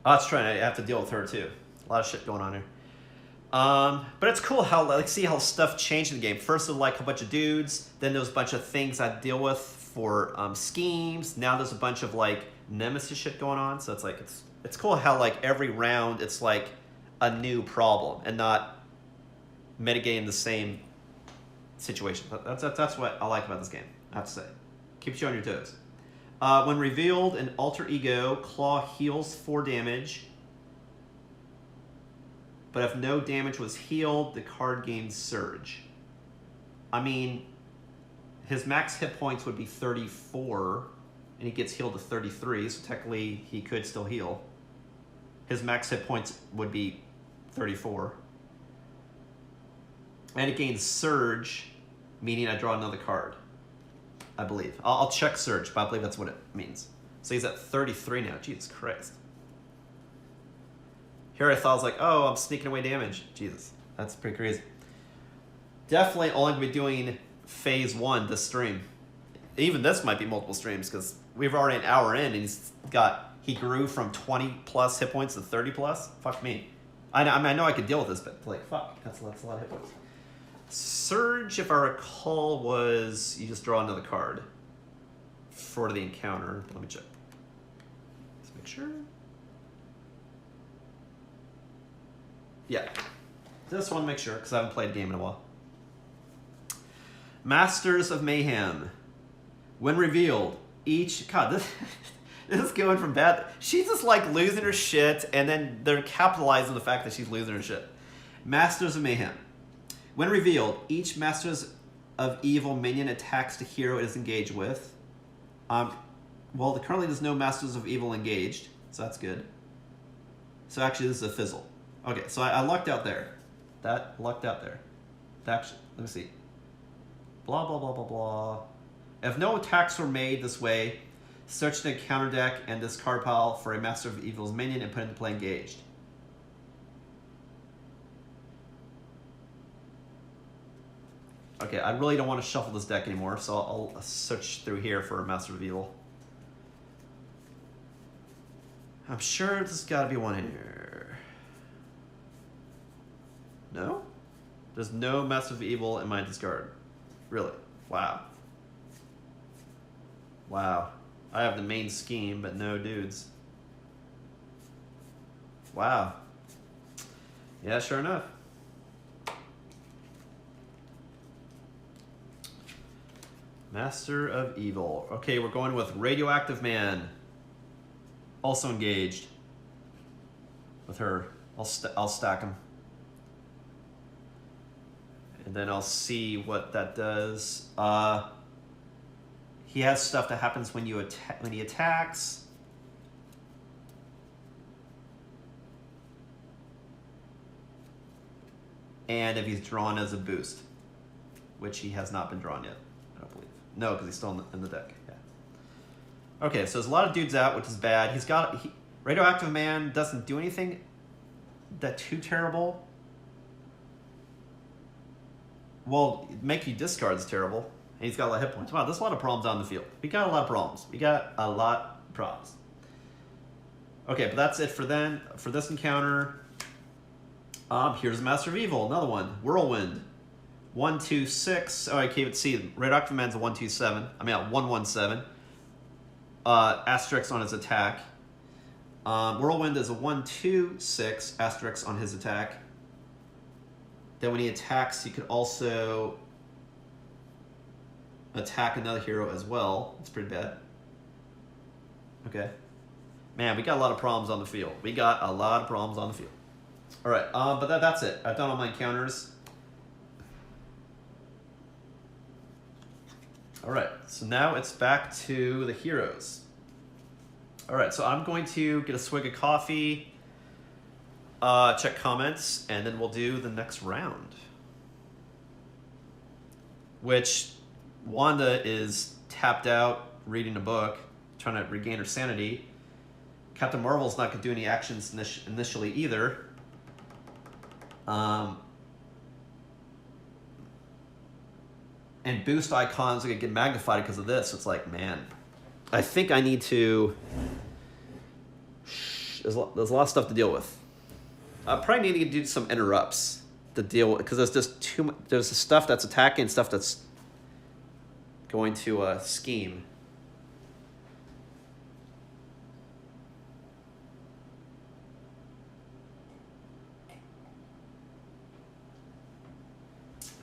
Oh, that's right. I have to deal with her too. A lot of shit going on here. But it's cool how, like, see how stuff changed in the game. First, it was like a bunch of dudes. Then there was a bunch of things I deal with for schemes. Now there's a bunch of like Nemesis shit going on. So it's like it's cool how like every round it's like a new problem and not mitigating the same situation. That's what I like about this game, I have to say. Keeps you on your toes. When revealed, an alter ego, Klaw heals 4 damage. But if no damage was healed, the card gains Surge. I mean, his max hit points would be 34, and he gets healed to 33, so technically he could still heal. His max hit points would be 34. And it gains Surge, meaning I draw another card, I believe. I'll check Surge, but I believe that's what it means. So he's at 33 now. Jesus Christ. Here I thought I was like, oh, I'm sneaking away damage. Jesus, that's pretty crazy. Definitely only going to be doing phase 1 this stream. Even this might be multiple streams because we've already an hour in and he grew from 20 plus hit points to 30 plus. Fuck me. I know I could deal with this, but like, fuck, that's a lot of hit points. Surge, if I recall, was you just draw another card for the encounter. Let me check. Let's make sure. Yeah. Just want to make sure because I haven't played a game in a while. Masters of Mayhem. When revealed, each... God, this is going from bad... She's just like losing her shit, and then they're capitalizing the fact that she's losing her shit. Masters of Mayhem. When revealed, each Masters of Evil minion attacks the hero it is engaged with. Well, currently there's no Masters of Evil engaged, so that's good. So actually, this is a fizzle. Okay, so I lucked out there. That lucked out there. Actually, let me see. Blah, blah, blah, blah, blah. If no attacks were made this way, search the counter deck and this card pile for a Master of Evil's minion and put it into play engaged. Okay, I really don't want to shuffle this deck anymore, so I'll search through here for a Master of Evil. I'm sure there's got to be one in here. No? There's no Master of Evil in my discard. Really? Wow. Wow. I have the main scheme, but no dudes. Wow. Yeah, sure enough. Master of Evil. Okay, we're going with Radioactive Man. Also engaged with her. I'll stack him. And then I'll see what that does. He has stuff that happens when he attacks. And if he's drawn as a boost, which he has not been drawn yet, I don't believe. No, because he's still in the deck. Yeah. Okay, so there's a lot of dudes out, which is bad. Radioactive Man doesn't do anything that too terrible. Well, make you discard is terrible. And he's got a lot of hit points. Wow, there's a lot of problems on the field. We got a lot of problems. Okay, but that's it for then. For this encounter, here's Master of Evil, another one. Whirlwind. 1, 2, 6. Oh, I can't even see. Radioactive Man's a 1, 2, 7. I mean, 1, 1, 7. Asterisk on his attack. Whirlwind is a 1, 2, 6. Asterisk on his attack. Then when he attacks, he could also attack another hero as well. It's pretty bad. Okay. Man, we got a lot of problems on the field. All right, but that's it. I've done all my encounters. All right, so now it's back to the heroes. All right, so I'm going to get a swig of coffee, check comments, and then we'll do the next round. Which Wanda is tapped out, reading a book, trying to regain her sanity. Captain Marvel's not going to do any actions initially either. And boost icons are going to get magnified because of this. It's like, man, I think I need to... There's a lot of stuff to deal with. I probably need to do some interrupts to deal with, because there's just too much. There's the stuff that's attacking and stuff that's going to scheme.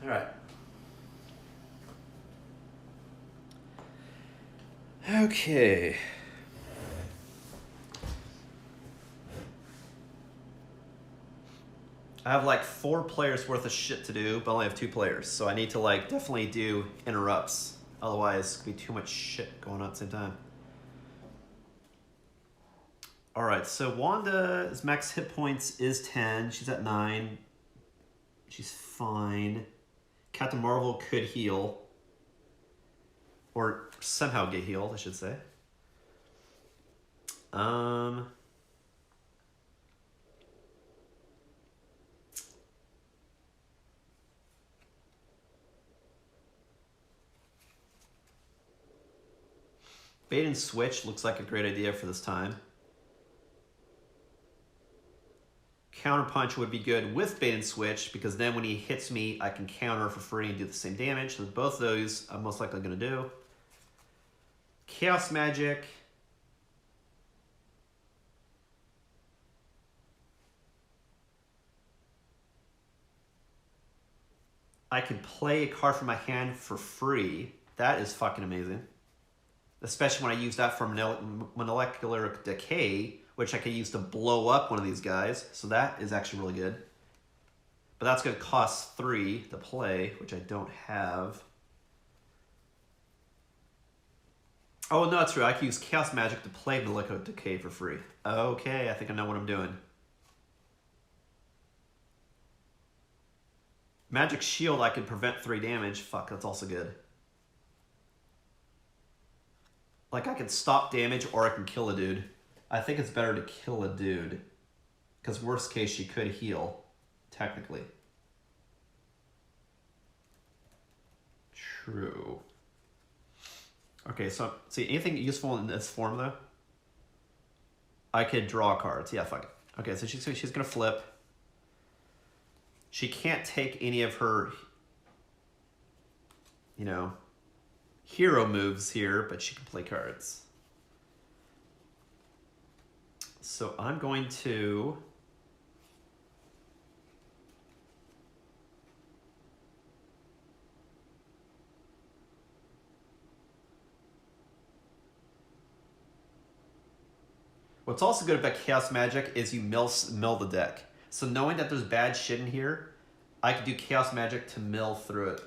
All right. Okay. I have like 4 players worth of shit to do, but I only have 2 players. So I need to like definitely do interrupts. Otherwise, it's gonna be too much shit going on at the same time. All right, so Wanda's max hit points is 10. She's at 9. She's fine. Captain Marvel could heal. Or somehow get healed, I should say. Bait and switch looks like a great idea for this time. Counter Punch would be good with Bait and Switch, because then when he hits me, I can counter for free and do the same damage. So both those I'm most likely going to do. Chaos Magic. I can play a card from my hand for free. That is fucking amazing. Especially when I use that for Molecular Decay, which I can use to blow up one of these guys. So that is actually really good. But that's going to cost 3 to play, which I don't have. Oh, no, that's true. I can use Chaos Magic to play Molecular Decay for free. Okay, I think I know what I'm doing. Magic Shield, I can prevent 3 damage. Fuck, that's also good. Like, I can stop damage or I can kill a dude. I think it's better to kill a dude. Because worst case, she could heal, technically. True. Okay, so, see, anything useful in this form, though? I could draw cards. Yeah, fuck it. Okay, so she's going to flip. She can't take any of her, you know, hero moves here, but she can play cards. So I'm going to... What's also good about Chaos Magic is you mill the deck. So knowing that there's bad shit in here, I could do Chaos Magic to mill through it.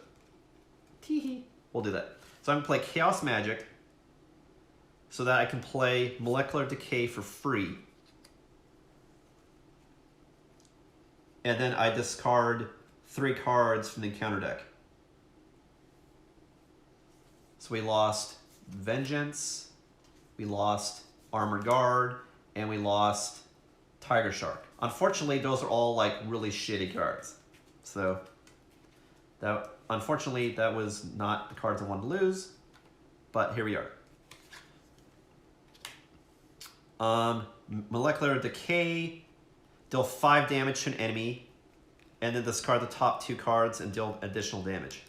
Tee-hee. We'll do that. So I'm going to play Chaos Magic so that I can play Molecular Decay for free. And then I discard 3 cards from the counter deck. So we lost Vengeance, we lost Armored Guard, and we lost Tiger Shark. Unfortunately, those are all like really shitty cards. So that unfortunately that was not the cards I wanted to lose, but here we are. Molecular Decay, deal 5 damage to an enemy, and then discard the top 2 cards and deal additional damage.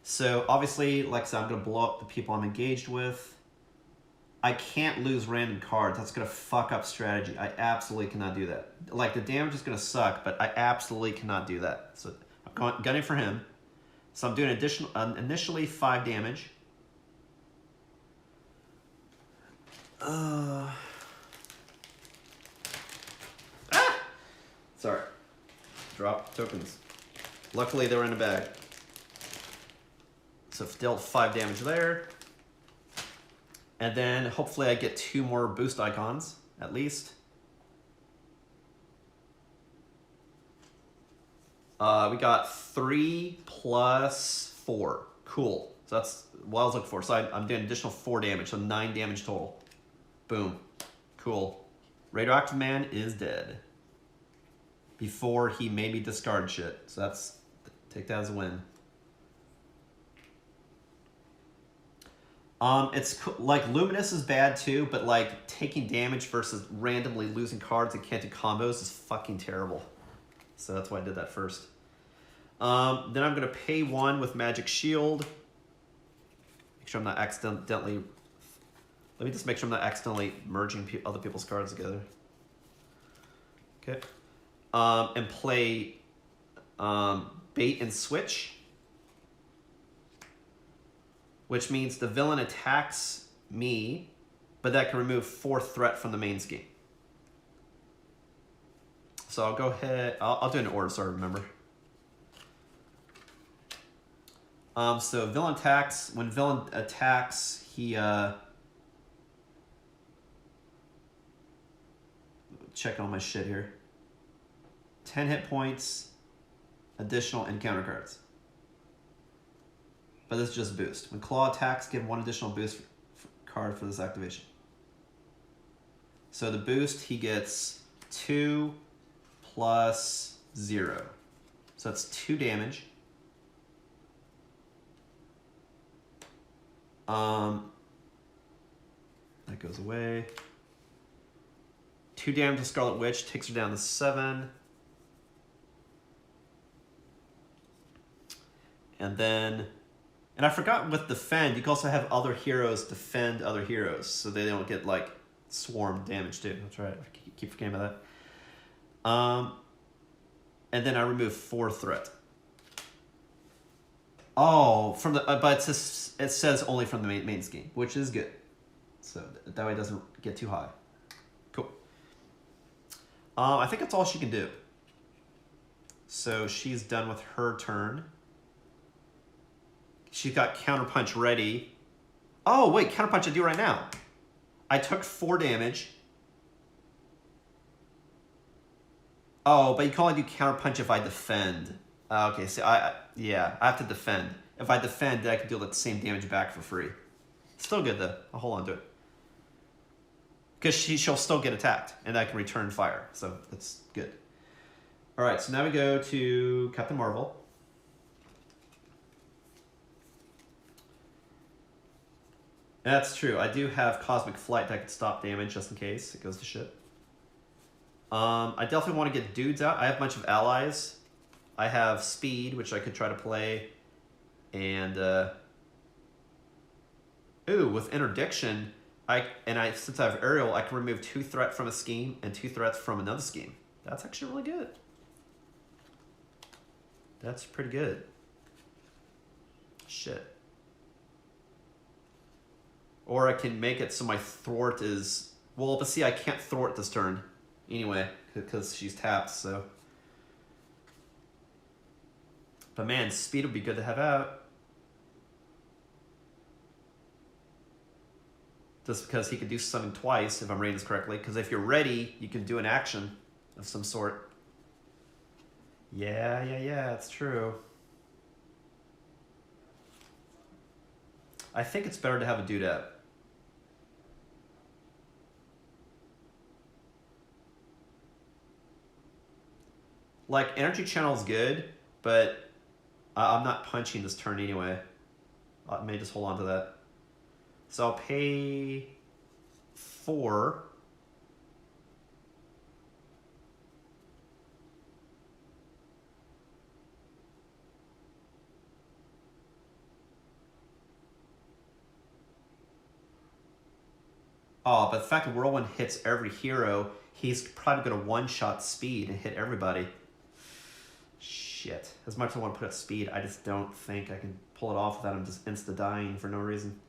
So obviously, like I said, I'm gonna blow up the people I'm engaged with. I can't lose random cards. That's going to fuck up strategy. I absolutely cannot do that. Like, the damage is going to suck, but I absolutely cannot do that. So I'm gunning for him. So I'm doing initially 5 damage. Sorry. Drop tokens. Luckily, they were in a bag. So dealt 5 damage there. And then hopefully I get 2 more boost icons, at least. We got 3 plus 4. Cool. So that's what I was looking for. So I'm doing additional 4 damage, so 9 damage total. Boom. Cool. Radioactive Man is dead. Before he made me discard shit. So that's, take that as a win. It's like Luminous is bad too, but like taking damage versus randomly losing cards and can't do combos is fucking terrible. So that's why I did that first. Then I'm gonna pay 1 with Magic Shield. Make sure I'm not accidentally. Let me just make sure I'm not accidentally merging other people's cards together. Okay. And play Bait and Switch. Which means the villain attacks me, but that can remove 4th threat from the main scheme. So I'll go ahead, I'll do it in order so I remember. So villain attacks, when villain attacks, he, checking all my shit here. 10 hit points, additional encounter cards. But this is just boost. When Klaw attacks, give 1 additional boost card for this activation. So the boost, he gets 2 plus 0. So that's 2 damage. That goes away. 2 damage to Scarlet Witch, takes her down to 7. And then, and I forgot with defend, you can also have other heroes defend other heroes so they don't get like swarm damage too. That's right. I keep forgetting about that. And then I remove 4 threat. Oh, from the but it says only from the main scheme, which is good. So that way it doesn't get too high. Cool. I think that's all she can do. So she's done with her turn. She's got counterpunch ready. Oh wait, counterpunch I do right now. I took 4 damage. Oh, but you can only do counterpunch if I defend. Okay, so I have to defend. If I defend, I can deal the same damage back for free. Still good though. I'll hold on to it. Because she'll still get attacked, and I can return fire, so that's good. All right, so now we go to Captain Marvel. That's true. I do have Cosmic Flight that could stop damage just in case it goes to shit. I definitely want to get dudes out. I have a bunch of allies. I have speed, which I could try to play, and with interdiction, since I have aerial, I can remove 2 threat from a scheme and 2 threats from another scheme. That's actually really good. That's pretty good. Shit. Or I can make it so my thwart is but see, I can't thwart this turn anyway because she's tapped. So. But man, speed would be good to have out. Just because he could do something twice, if I'm reading this correctly. Because if you're ready, you can do an action of some sort. Yeah, it's true. I think it's better to have a dude out. Like, energy channel is good, but I'm not punching this turn anyway. I may just hold on to that. So I'll pay 4. Oh, but the fact that Whirlwind hits every hero, he's probably going to one-shot speed and hit everybody. Shit. As much as I want to put up speed, I just don't think I can pull it off without him just insta-dying for no reason.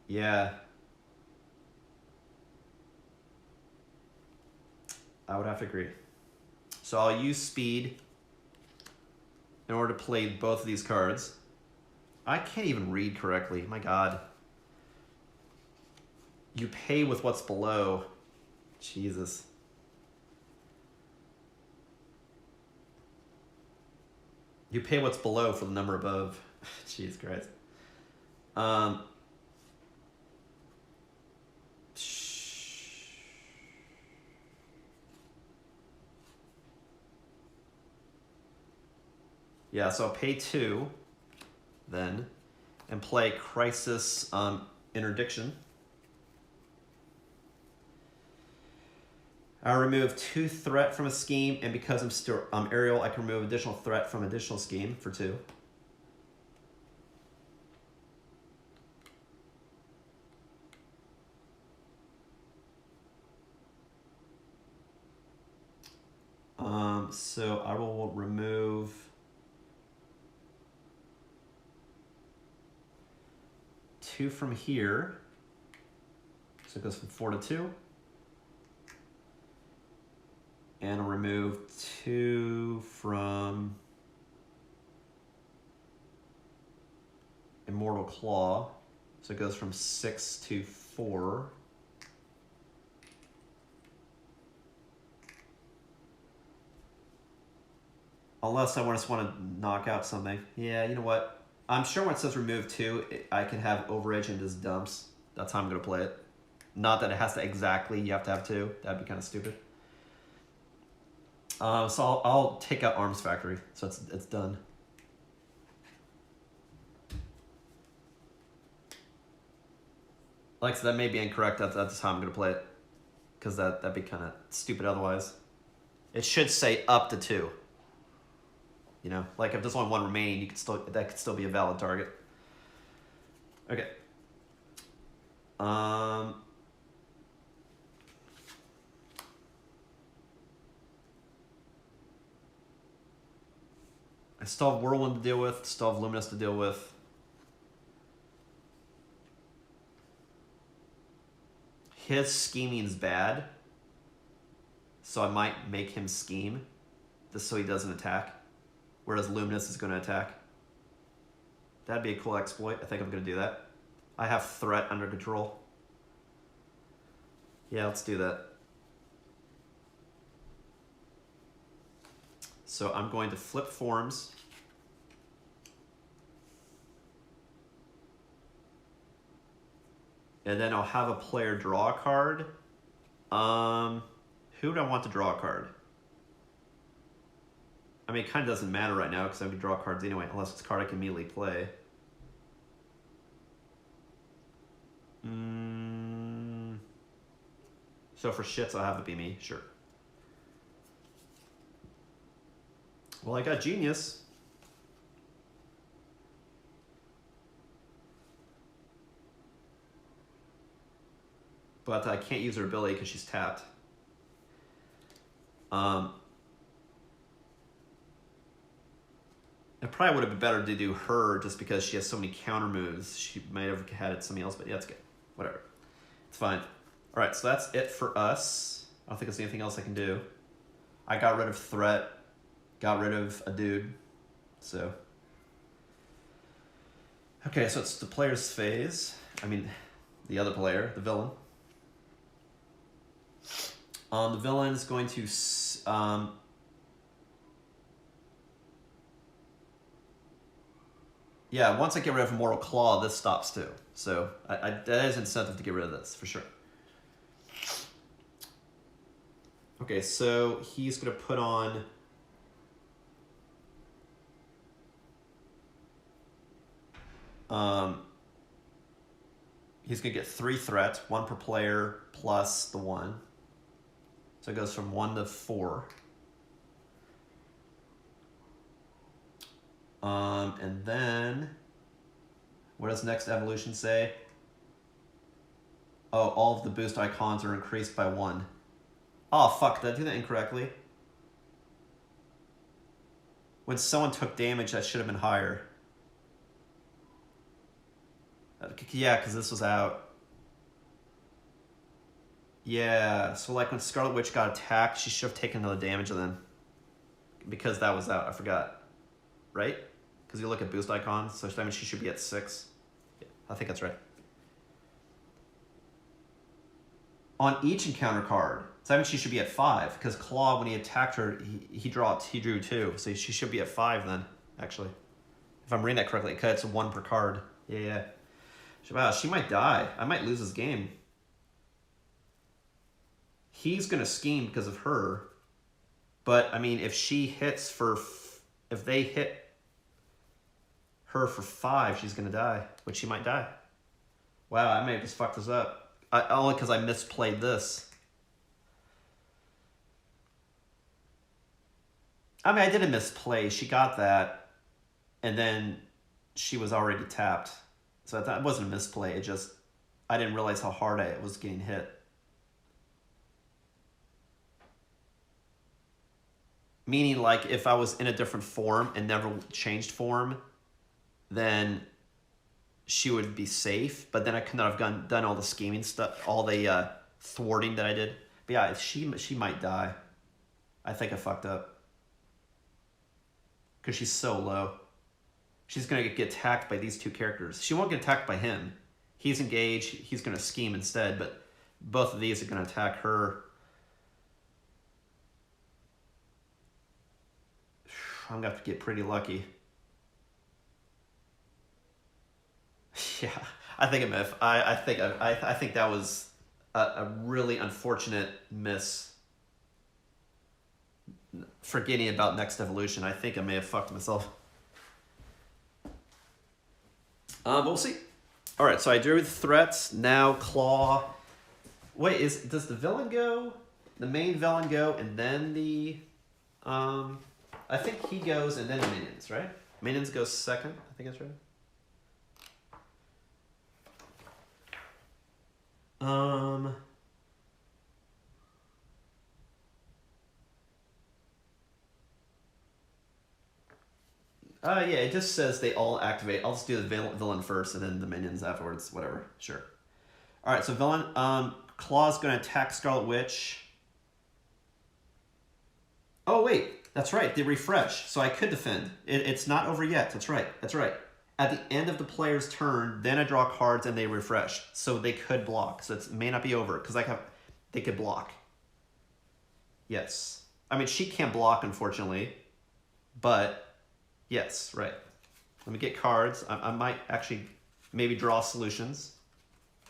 Yeah. I would have to agree. So I'll use speed in order to play both of these cards. I can't even read correctly. My God. You pay with what's below. Jesus. You pay what's below for the number above. Jesus Christ. Yeah, so I'll pay 2 then and play Crisis Interdiction. I remove 2 threat from a scheme, and because I'm aerial, I can remove additional threat from additional scheme for 2. So I will remove 2 from here. So it goes from 4 to 2. And I'll remove 2 from Immortal Klaw. So it goes from 6 to 4. Unless I just want to knock out something. Yeah, you know what? I'm sure when it says remove 2, I can have overage and just dumps. That's how I'm going to play it. Not that it has to exactly, you have to have 2. That'd be kind of stupid. So I'll take out Arms Factory, so it's done. Like I said, that may be incorrect. That's how I'm going to play it. Because that'd be kind of stupid otherwise. It should say up to 2. You know, like if there's only 1 remaining, that could still be a valid target. Okay. I still have Whirlwind to deal with, still have Luminous to deal with. His scheming's bad, so I might make him scheme, just so he doesn't attack, whereas Luminous is going to attack. That'd be a cool exploit. I think I'm going to do that. I have Threat under control. Yeah, let's do that. So I'm going to flip forms. And then I'll have a player draw a card. Who do I want to draw a card? I mean, it kind of doesn't matter right now because I can draw cards anyway, unless it's a card I can immediately play. So for shits, I'll have it be me, sure. Well, I got Genius. But I can't use her ability because she's tapped. It probably would have been better to do her just because she has so many counter moves. She might have had something else, but yeah, it's good. Whatever. It's fine. All right, so that's it for us. I don't think there's anything else I can do. I got rid of Threat. Got rid of a dude. So. Okay, so it's the player's phase. I mean, the other player, the villain. The villain is going to... yeah, once I get rid of Mortal Klaw, this stops too. So that is incentive to get rid of this, for sure. Okay, so he's going to put on... he's going to get 3 threat, 1 per player, plus the 1. So it goes from 1 to 4. And then, what does next evolution say? Oh, all of the boost icons are increased by 1. Oh, fuck, did I do that incorrectly? When someone took damage, that should have been higher. Yeah, because this was out. Yeah, so like when Scarlet Witch got attacked, she should have taken another damage then. Because that was out, I forgot. Right? Because you look at boost icons, so that means she should be at 6. Yeah, I think that's right. On each encounter card, so that means she should be at 5. Because Klaw, when he attacked her, he drew 2. So she should be at 5 then, actually. If I'm reading that correctly, because it's 1 per card. Yeah. Wow, she might die. I might lose this game. He's going to scheme because of her. But, I mean, if she hits for... if they hit her for 5, she's going to die. But she might die. Wow, I may have just fucked this up. Only because I misplayed this. I mean, I didn't misplay. She got that. And then she was already tapped. So that wasn't a misplay. It just... I didn't realize how hard I was getting hit. Meaning, like, if I was in a different form and never changed form, then she would be safe. But then I could not have done all the scheming stuff, all the thwarting that I did. But yeah, she might die. I think I fucked up. Because she's so low. She's going to get attacked by these 2 characters. She won't get attacked by him. He's engaged. He's going to scheme instead. But both of these are going to attack her. I'm going to have to get pretty lucky. Yeah, I think I think that was a really unfortunate miss. Forgetting about next evolution, I think I may have fucked myself. But we'll see. All right, so I drew the threats. Now Klaw. Wait, does the villain go? the main villain go, and then the, I think he goes, and then the minions, right? Minions go second. I think that's right. Yeah, it just says they all activate. I'll just do the villain first and then the minions afterwards. Whatever. Sure. All right, so villain. Klaw's going to attack Scarlet Witch. Oh, wait. That's right. They refresh. So I could defend. It's not over yet. That's right. That's right. At the end of the player's turn, then I draw cards and they refresh. So they could block. So it may not be over because they could block. Yes. I mean, she can't block, unfortunately. But... yes, right. Let me get cards. I might actually maybe draw solutions.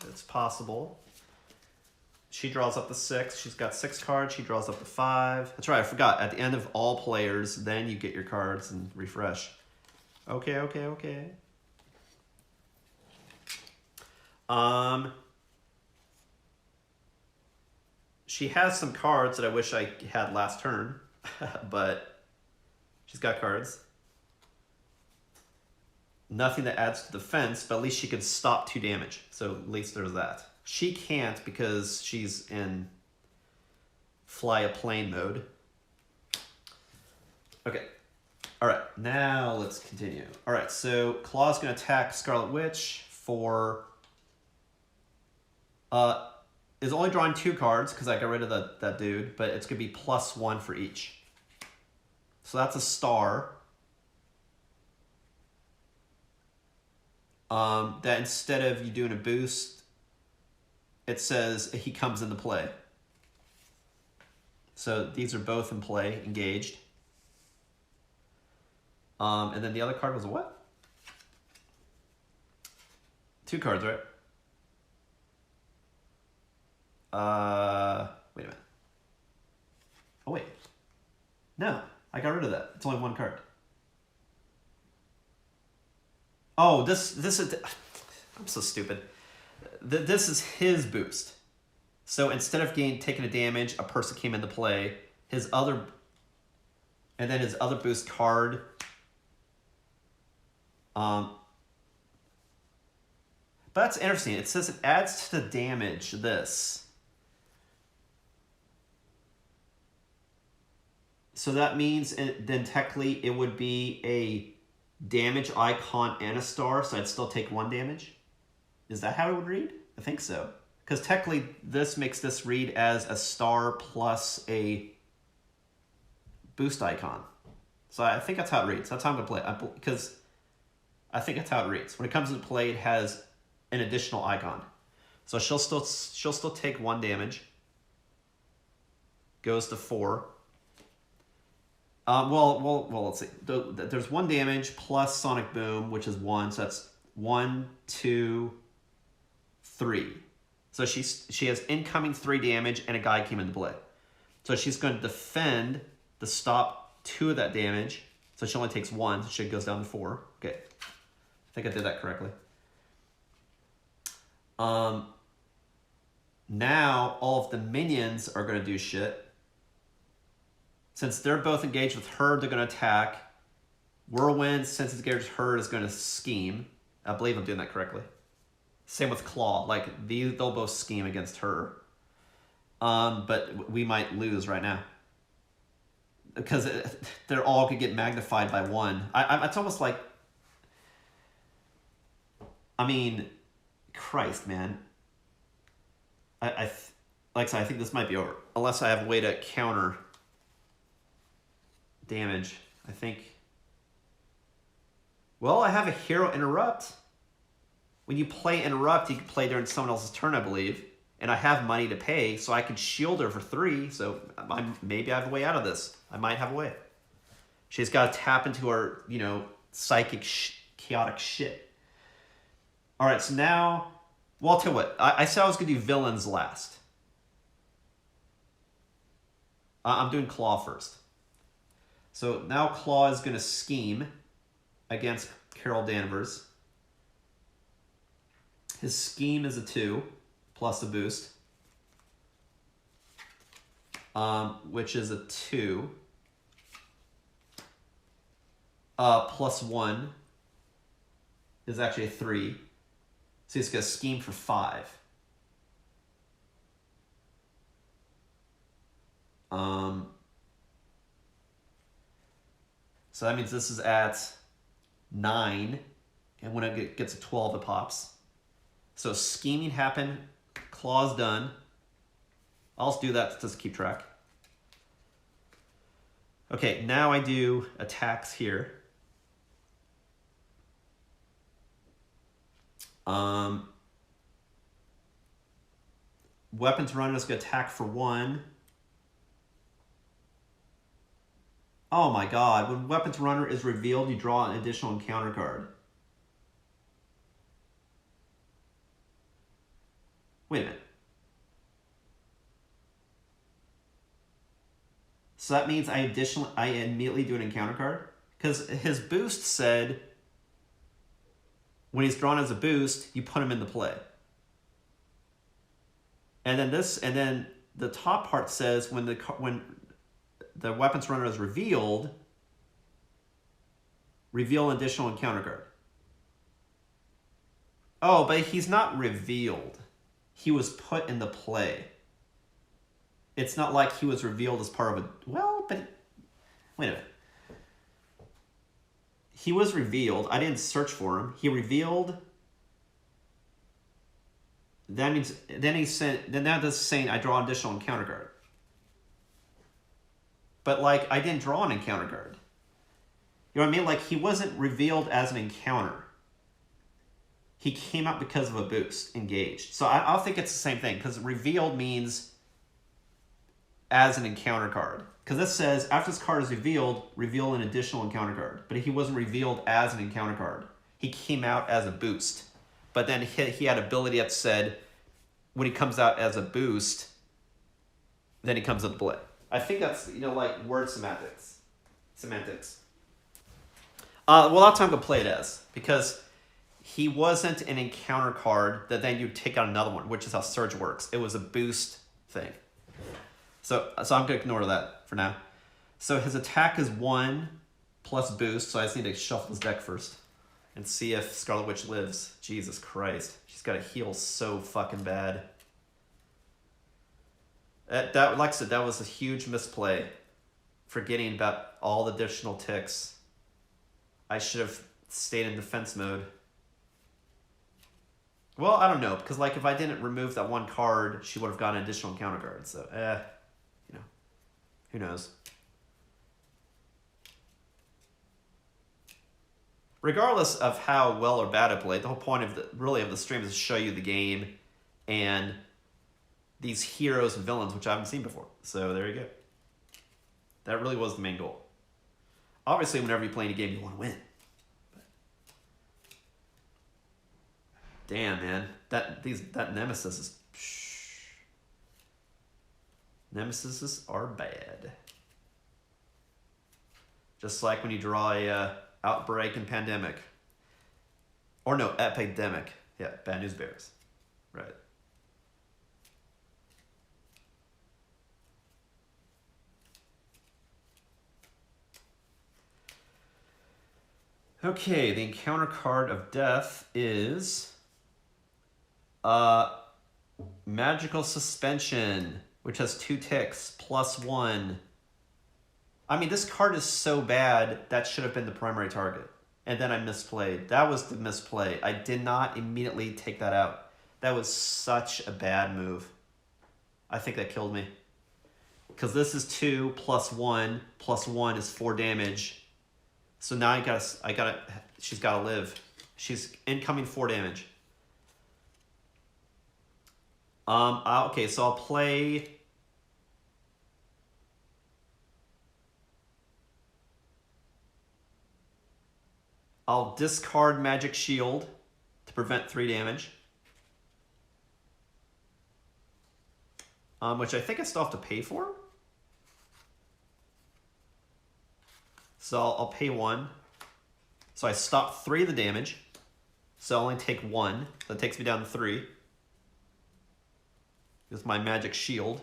It's possible. She draws up to 6. She's got 6 cards. She draws up to 5. That's right, I forgot. At the end of all players, then you get your cards and refresh. Okay, okay, okay. She has some cards that I wish I had last turn, but she's got cards. Nothing that adds to defense, but at least she could stop 2 damage. So at least there's that. She can't because she's in fly a plane mode. Okay. All right, now let's continue. All right, so Klaw's going to attack Scarlet Witch for... is only drawing 2 cards because I got rid of that dude, but it's going to be +1 for each. So that's a star. That instead of you doing a boost, it says he comes into play. So these are both in play, engaged. And then the other card was a what? 2 cards, right? Wait a minute. Oh, wait. No, I got rid of that. It's only 1 card. Oh, this is... I'm so stupid. This is his boost. So instead of taking a damage, a person came into play. His other... and then his other boost card... but that's interesting. It says it adds to the damage, this. So that means then technically it would be a damage icon and a star, so I'd still take 1 damage? Is that how it would read? I think so. Because technically this makes this read as a star plus a boost icon. So I think that's how it reads. That's how I'm going to play it. Because I think that's how it reads. When it comes into play, it has an additional icon. So she'll still take 1 damage. Goes to 4. Well, let's see. There's 1 damage plus Sonic Boom, which is 1. So that's 1, 2, 3. So she has incoming 3 damage, and a guy came into play. So she's going to defend to stop 2 of that damage. So she only takes 1. So she goes down to 4. Okay, I think I did that correctly. Now all of the minions are going to do shit. Since they're both engaged with her, they're going to attack. Whirlwind, since it's engaged with her, is going to scheme. I believe I'm doing that correctly. Same with Klaw. Like, they'll both scheme against her. But we might lose right now. Because they're all going to get magnified by 1. It's almost like... I mean, Christ, man. Like I said, I think this might be over. Unless I have a way to counter... damage, I think. Well, I have a hero interrupt. When you play interrupt, you can play during someone else's turn, I believe. And I have money to pay, so I can shield her for 3. So maybe I have a way out of this. I might have a way. She's got to tap into her, psychic, chaotic shit. All right, so now, well, I'll tell you what. I said I was going to do villains last. I'm doing Klaw first. So now Klaw is going to scheme against Carol Danvers. His scheme is a 2 plus a boost. which is a 2. Plus 1 is actually a 3. So he's going to scheme for 5. So that means this is at 9, and when it gets to 12, it pops. So scheming happened, Klaw's done. I'll just do that just to keep track. Okay, now I do attacks here. Weapons runner is going to attack for 1. Oh my god, when weapons runner is revealed, you draw an additional encounter card. Wait a minute. So that means I immediately do an encounter card? Because his boost said when he's drawn as a boost, you put him into play. And then the top part says when the weapons runner is revealed, reveal an additional encounter card. Oh, but he's not revealed. He was put into play. It's not like he was revealed as part of a... Well, but... Wait a minute. He was revealed. I didn't search for him. He revealed... That means... Then that is saying I draw an additional encounter card. But, like, I didn't draw an encounter card. You know what I mean? Like, he wasn't revealed as an encounter. He came out because of a boost, engaged. So I'll think it's the same thing, because revealed means as an encounter card. Because this says, after this card is revealed, reveal an additional encounter card. But he wasn't revealed as an encounter card. He came out as a boost. But then he had ability that said, when he comes out as a boost, then he comes into play. I think that's, like word semantics. Well, that's how I'm going to play it as. Because he wasn't an encounter card that then you take out another one, which is how Surge works. It was a boost thing. So I'm going to ignore that for now. So his attack is 1 plus boost, so I just need to shuffle his deck first and see if Scarlet Witch lives. Jesus Christ. She's got to heal so fucking bad. Like I said, that was a huge misplay. Forgetting about all the additional ticks. I should have stayed in defense mode. Well, I don't know, because like if I didn't remove that one card, she would have gotten an additional encounter card. So, who knows? Regardless of how well or bad I played, the whole point of the stream is to show you the game and these heroes and villains, which I haven't seen before. So there you go. That really was the main goal. Obviously, whenever you play any game, you want to win. But damn, man, that Nemesis is... Nemesises are bad. Just like when you draw a Outbreak and Pandemic. Or no, Epidemic. Yeah, Bad News Bears. Right. Okay, the encounter card of death is Magical Suspension, which has 2 ticks, plus 1. I mean, this card is so bad, that should have been the primary target. And then I misplayed. That was the misplay. I did not immediately take that out. That was such a bad move. I think that killed me. Because this is 2 plus 1. Plus 1 is 4 damage. So now she's gotta live. She's incoming 4 damage. Okay, so I'll play... I'll discard Magic Shield to prevent 3 damage. Which I think I still have to pay for. So I'll pay 1. So I stop 3 of the damage. So I only take 1. That takes me down to 3. With my Magic Shield.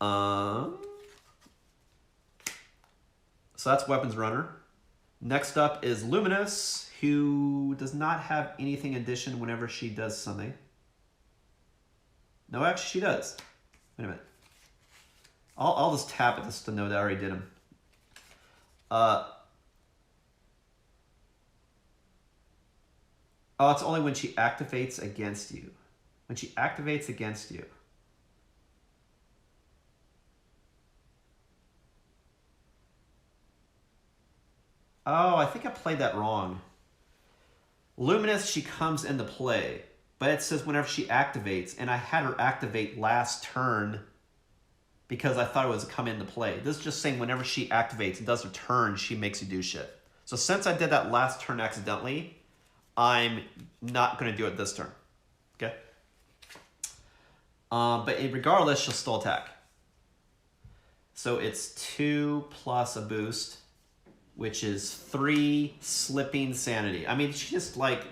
So that's Weapons Runner. Next up is Luminous, who does not have anything addition whenever she does something. No, actually she does. Wait a minute. I'll just tap at this to know that I already did them. Oh, it's only when she activates against you. When she activates against you. Oh, I think I played that wrong. Luminous, she comes into play, but it says whenever she activates, and I had her activate last turn because I thought it was come into play. This is just saying whenever she activates and does her turn, she makes you do shit. So since I did that last turn accidentally, I'm not going to do it this turn. Okay? But regardless, she'll still attack. So it's 2 plus a boost, which is 3 slipping sanity. I mean, she just like,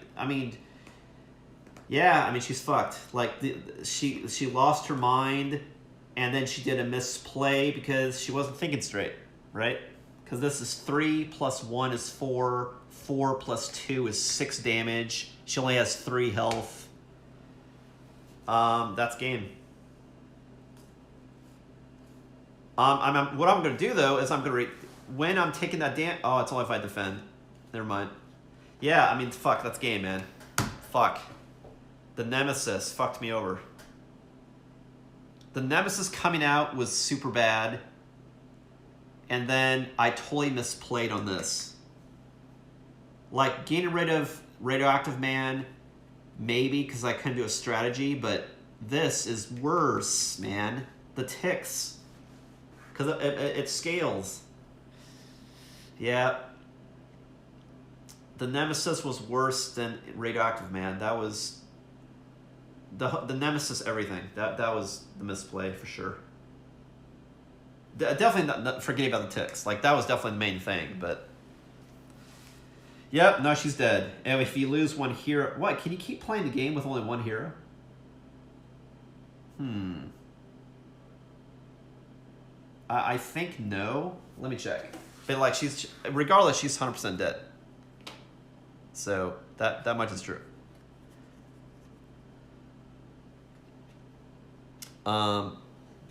she's fucked. Like, she lost her mind, and then she did a misplay because she wasn't thinking straight, right? Because this is 3 plus 1 is 4. 4 plus 2 is 6 damage. She only has 3 health. That's game. What I'm going to do, though, is I'm going to... when I'm taking that damage... Oh, it's only if I defend. Never mind. Yeah, I mean, fuck, that's game, man. Fuck. The Nemesis fucked me over. The Nemesis coming out was super bad. And then I totally misplayed on this. Like, getting rid of Radioactive Man, maybe, because I couldn't do a strategy, but this is worse, man. The ticks. Because it scales. Yeah. The Nemesis was worse than Radioactive Man. That was... The Nemesis everything. That was the misplay, for sure. Definitely not forgetting about the ticks. Like, that was definitely the main thing, but... Yep, no, she's dead. And if you lose one hero... What, can you keep playing the game with only one hero? I think no. Let me check. But, like, regardless, she's 100% dead. So, that much is true. But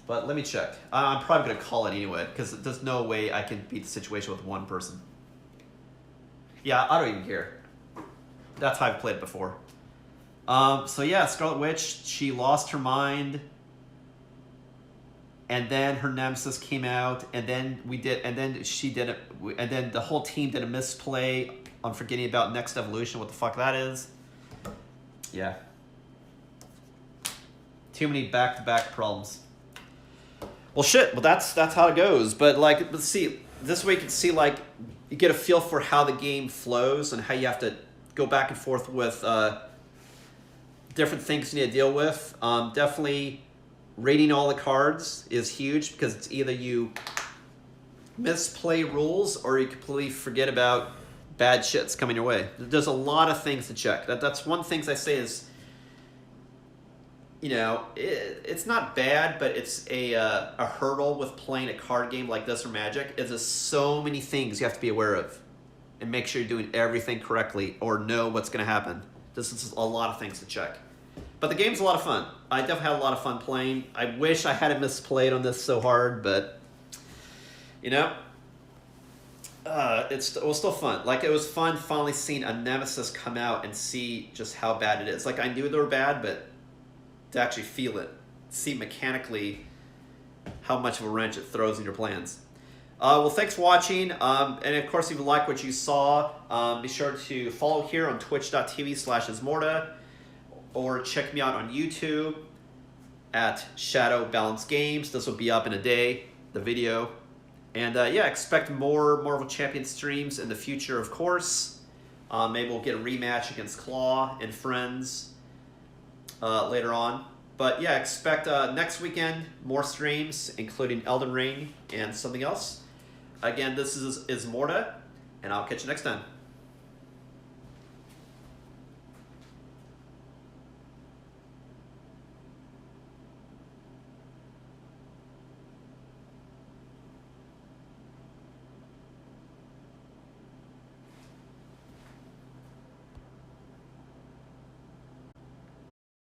let me check. I'm probably going to call it anyway, because there's no way I can beat the situation with one person. Yeah, I don't even care. That's how I've played it before. So yeah, Scarlet Witch, she lost her mind, and then her Nemesis came out, and then and then the whole team did a misplay on forgetting about Next Evolution, what the fuck that is. Yeah. Too many back-to-back problems. Well, shit. Well, that's how it goes. But like, let's see. This way, you can see like you get a feel for how the game flows and how you have to go back and forth with different things you need to deal with. Definitely, rating all the cards is huge because it's either you misplay rules or you completely forget about bad shits coming your way. There's a lot of things to check. That's one thing I say is, you know, it's not bad, but it's a hurdle with playing a card game like this or Magic. Is there's so many things you have to be aware of and make sure you're doing everything correctly or know what's going to happen. This is a lot of things to check. But the game's a lot of fun. I definitely had a lot of fun playing. I wish I hadn't misplayed on this so hard, but, you know, it was still fun. Like, it was fun finally seeing a Nemesis come out and see just how bad it is. Like, I knew they were bad, but to actually feel it, see mechanically how much of a wrench it throws in your plans. Well, thanks for watching. And of course, if you like what you saw, be sure to follow here on twitch.tv/Ismortah, or check me out on YouTube at Shadow Balance Games. This will be up in a day, the video. And yeah, expect more Marvel Champions streams in the future, of course. Maybe we'll get a rematch against Klaw and friends later on. But yeah, expect next weekend more streams, including Elden Ring and something else. Again, this is Ismortah, and I'll catch you next time.